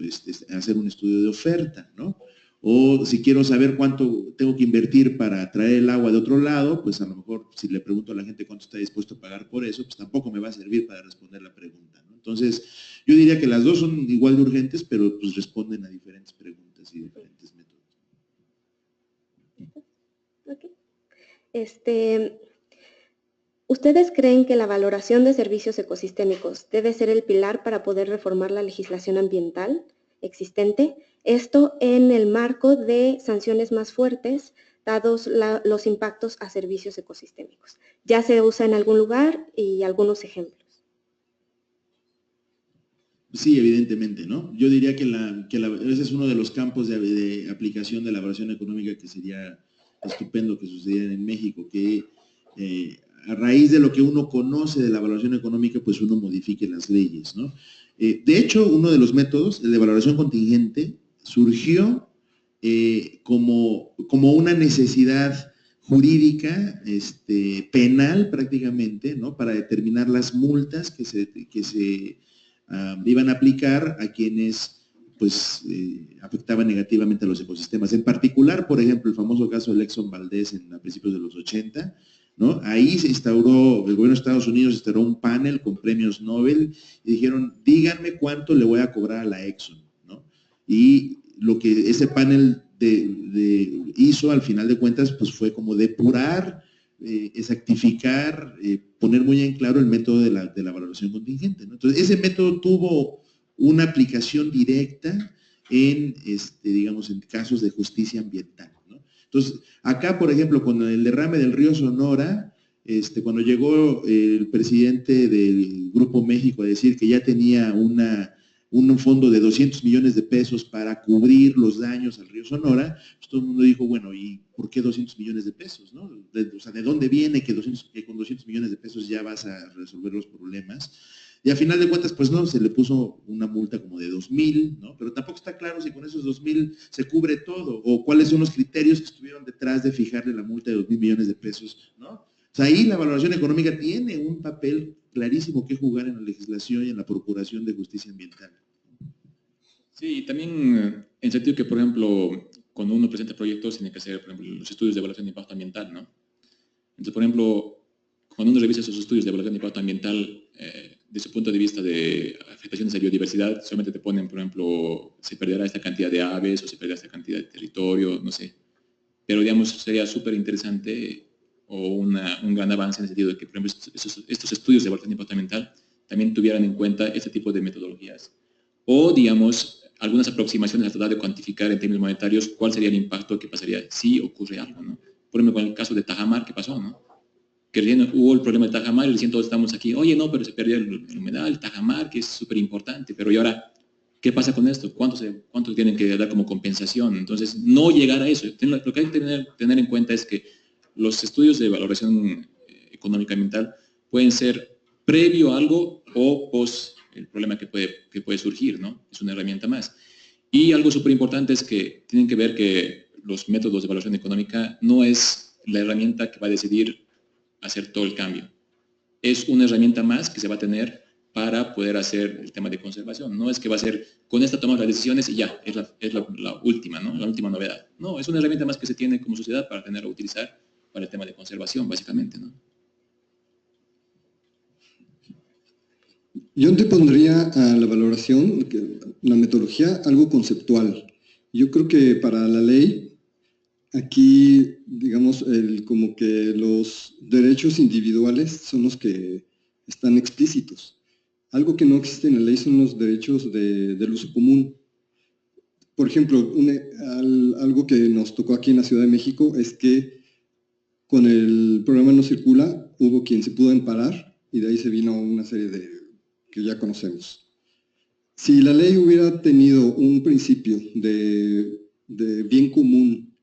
hacer un estudio de oferta, ¿no? O si quiero saber cuánto tengo que invertir para traer el agua de otro lado, pues a lo mejor si le pregunto a la gente cuánto está dispuesto a pagar por eso, pues tampoco me va a servir para responder la pregunta, ¿no? Entonces, yo diría que las dos son igual de urgentes, pero pues responden a diferentes preguntas y diferentes métodos. Okay. ¿Ustedes creen que la valoración de servicios ecosistémicos debe ser el pilar para poder reformar la legislación ambiental existente? Esto en el marco de sanciones más fuertes, dados los impactos a servicios ecosistémicos. Ya se usa en algún lugar y algunos ejemplos. Sí, evidentemente, ¿no? Yo diría que ese es uno de los campos de aplicación de la evaluación económica que sería estupendo que sucediera en México, que a raíz de lo que uno conoce de la evaluación económica, pues uno modifique las leyes, ¿no? De hecho, uno de los métodos, el de valoración contingente, surgió como una necesidad jurídica, penal prácticamente, ¿no? Para determinar las multas que se iban a aplicar a quienes pues afectaban negativamente a los ecosistemas. En particular, por ejemplo, el famoso caso del Exxon Valdez a principios de los 80, ¿no? Ahí se instauró, el gobierno de Estados Unidos instauró un panel con premios Nobel y dijeron, díganme cuánto le voy a cobrar a la Exxon, ¿no? Y lo que ese panel hizo al final de cuentas pues fue como depurar, exactificar, poner muy en claro el método de la valoración contingente, ¿no? Entonces, ese método tuvo una aplicación directa digamos, en casos de justicia ambiental, ¿no? Entonces, acá, por ejemplo, con el derrame del río Sonora, cuando llegó el presidente del Grupo México a decir que ya tenía un fondo de 200 millones de pesos para cubrir los daños al río Sonora, pues todo el mundo dijo, bueno, ¿y por qué 200 millones de pesos? ¿No? O sea, ¿de dónde viene que con 200 millones de pesos ya vas a resolver los problemas? Y a final de cuentas, pues no, se le puso una multa como de 2,000, ¿no? Pero tampoco está claro si con esos 2,000 se cubre todo, o cuáles son los criterios que estuvieron detrás de fijarle la multa de 2,000 millones de pesos, ¿no? O sea, ahí la valoración económica tiene un papel clarísimo que jugar en la legislación y en la procuración de justicia ambiental. Sí, y también en el sentido que, por ejemplo, cuando uno presenta proyectos, tiene que hacer, por ejemplo, los estudios de evaluación de impacto ambiental, ¿no? Entonces, por ejemplo, cuando uno revisa esos estudios de evaluación de impacto ambiental, desde el punto de vista de afectaciones a biodiversidad, solamente te ponen, por ejemplo, se perderá esta cantidad de aves o se perderá esta cantidad de territorio, no sé. Pero, digamos, sería súper interesante o un gran avance en el sentido de que, por ejemplo, estos estudios de evaluación de impacto ambiental también tuvieran en cuenta este tipo de metodologías. O, digamos, algunas aproximaciones a tratar de cuantificar en términos monetarios cuál sería el impacto que pasaría si ocurre algo, ¿no? Por ejemplo, con el caso de Tajamar, ¿qué pasó, no? Que recién hubo el problema de Tajamar y recién todos estamos aquí, oye, no, pero se perdió el humedal, Tajamar, que es súper importante, pero ¿y ahora qué pasa con esto? ¿Cuánto tienen que dar como compensación? Entonces, no llegar a eso. Lo que hay que tener en cuenta es que los estudios de valoración económica ambiental pueden ser previo a algo o post el problema que puede surgir, ¿no? Es una herramienta más. Y algo súper importante es que tienen que ver que los métodos de evaluación económica no es la herramienta que va a decidir hacer todo el cambio. Es una herramienta más que se va a tener para poder hacer el tema de conservación. No es que va a ser, con esta tomamos las decisiones y ya, es la última, ¿no? La última novedad. No, es una herramienta más que se tiene como sociedad para tener a utilizar para el tema de conservación, básicamente, ¿no? Yo antepondría a la valoración, la metodología, algo conceptual. Yo creo que para la ley, aquí, digamos, como que los derechos individuales son los que están explícitos. Algo que no existe en la ley son los derechos del uso común. Por ejemplo, algo que nos tocó aquí en la Ciudad de México es que con el programa No Circula hubo quien se pudo amparar y de ahí se vino una serie que ya conocemos. Si la ley hubiera tenido un principio de bien común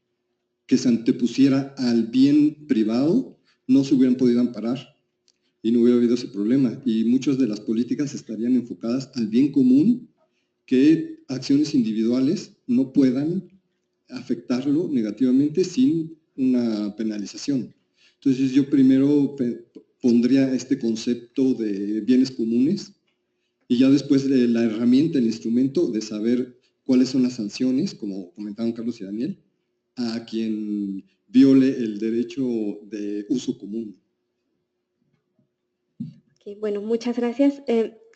que se antepusiera al bien privado, no se hubieran podido amparar y no hubiera habido ese problema. Y muchas de las políticas estarían enfocadas al bien común, que acciones individuales no puedan afectarlo negativamente sin una penalización. Entonces yo primero pondría este concepto de bienes comunes y ya después de la herramienta, el instrumento de saber cuáles son las sanciones, como comentaban Carlos y Daniel, a quien viole el derecho de uso común. Okay, bueno, muchas gracias.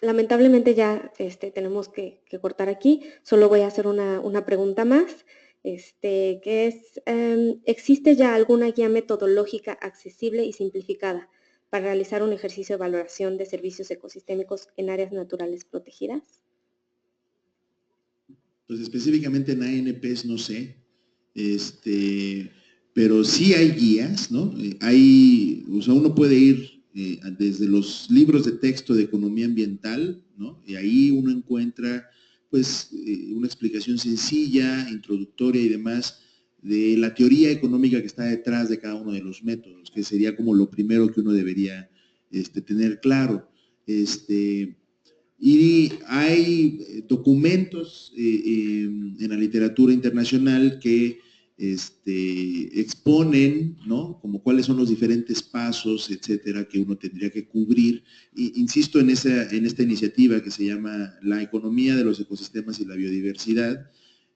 Lamentablemente ya tenemos que cortar aquí. Solo voy a hacer una pregunta más, que es, ¿existe ya alguna guía metodológica accesible y simplificada para realizar un ejercicio de valoración de servicios ecosistémicos en áreas naturales protegidas? Pues específicamente en ANPs no sé, pero sí hay guías, ¿no? O sea, uno puede ir desde los libros de texto de economía ambiental, ¿no? Y ahí uno encuentra, pues, una explicación sencilla, introductoria y demás de la teoría económica que está detrás de cada uno de los métodos, que sería como lo primero que uno debería tener claro. Y hay documentos en la literatura internacional que exponen, ¿no? Como cuáles son los diferentes pasos, etcétera, que uno tendría que cubrir. Insisto en esta iniciativa que se llama La economía de los ecosistemas y la biodiversidad.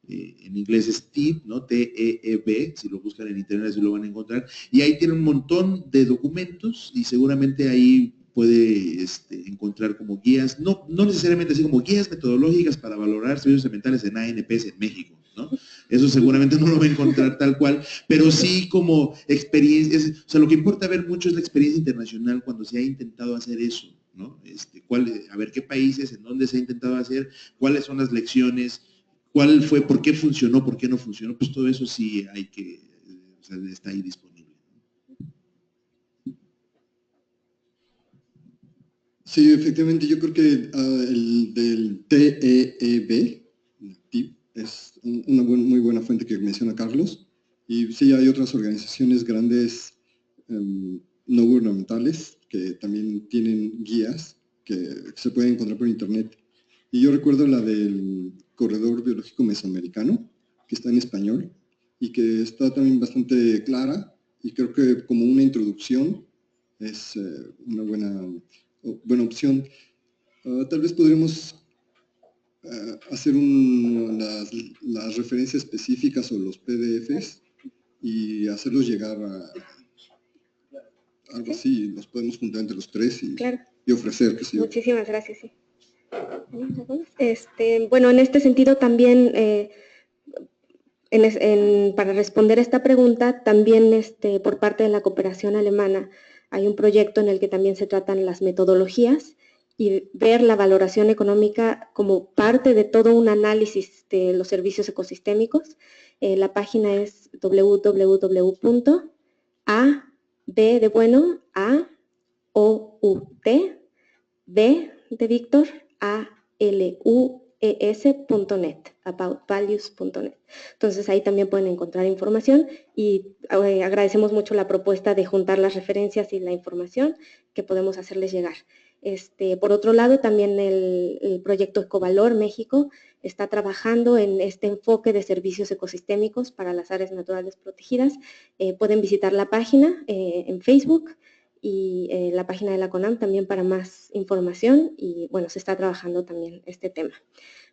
En inglés es TEEB, ¿no? T-E-E-B, si lo buscan en internet así lo van a encontrar. Y ahí tiene un montón de documentos y seguramente ahí puede encontrar como guías, no necesariamente así como guías metodológicas para valorar servicios ambientales en ANPs en México, ¿no? Eso seguramente no lo va a encontrar tal cual, pero sí como experiencias, o sea, lo que importa ver mucho es la experiencia internacional cuando se ha intentado hacer eso, ¿no? A ver qué países, en dónde se ha intentado hacer, cuáles son las lecciones, cuál fue, por qué funcionó, por qué no funcionó, pues todo eso sí hay que, o sea, está ahí disponible. Sí, efectivamente, yo creo que el del TEEB, TEEB, es una muy buena fuente que menciona Carlos. Y sí, hay otras organizaciones grandes no gubernamentales que también tienen guías que se pueden encontrar por internet. Y yo recuerdo la del Corredor Biológico Mesoamericano, que está en español y que está también bastante clara, y creo que como una introducción es una buena opción. Tal vez podríamos hacer las referencias específicas o los PDFs y hacerlos llegar a algo así. Los podemos juntar entre los tres y ofrecer. Que sí. Muchísimas gracias. Sí. Bueno, en este sentido también, para responder a esta pregunta, también por parte de la cooperación alemana hay un proyecto en el que también se tratan las metodologías y ver la valoración económica como parte de todo un análisis de los servicios ecosistémicos. La página es www.a-b de bueno, A-O-U-T, B de Víctor, A-L-U-M, aboutvalues.net. Entonces ahí también pueden encontrar información y agradecemos mucho la propuesta de juntar las referencias y la información que podemos hacerles llegar. Por otro lado, también el proyecto Ecovalor México está trabajando en este enfoque de servicios ecosistémicos para las áreas naturales protegidas. Pueden visitar la página en Facebook y la página de la CONAM también para más información y bueno, se está trabajando también este tema.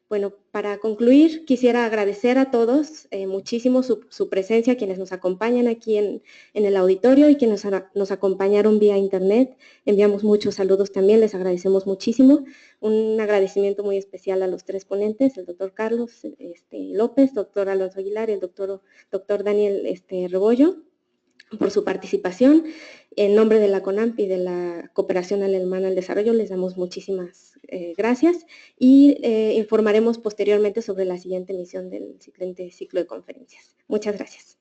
Bueno, para concluir, quisiera agradecer a todos muchísimo su presencia, quienes nos acompañan aquí en el auditorio y quienes nos acompañaron vía internet. Enviamos muchos saludos también, les agradecemos muchísimo. Un agradecimiento muy especial a los tres ponentes, el doctor Carlos López, doctor Alonso Aguilar y el doctor Daniel Rebollo, por su participación. En nombre de la CONAMP y de la Cooperación Alemana al Desarrollo les damos muchísimas gracias y informaremos posteriormente sobre la siguiente emisión del siguiente ciclo de conferencias. Muchas gracias.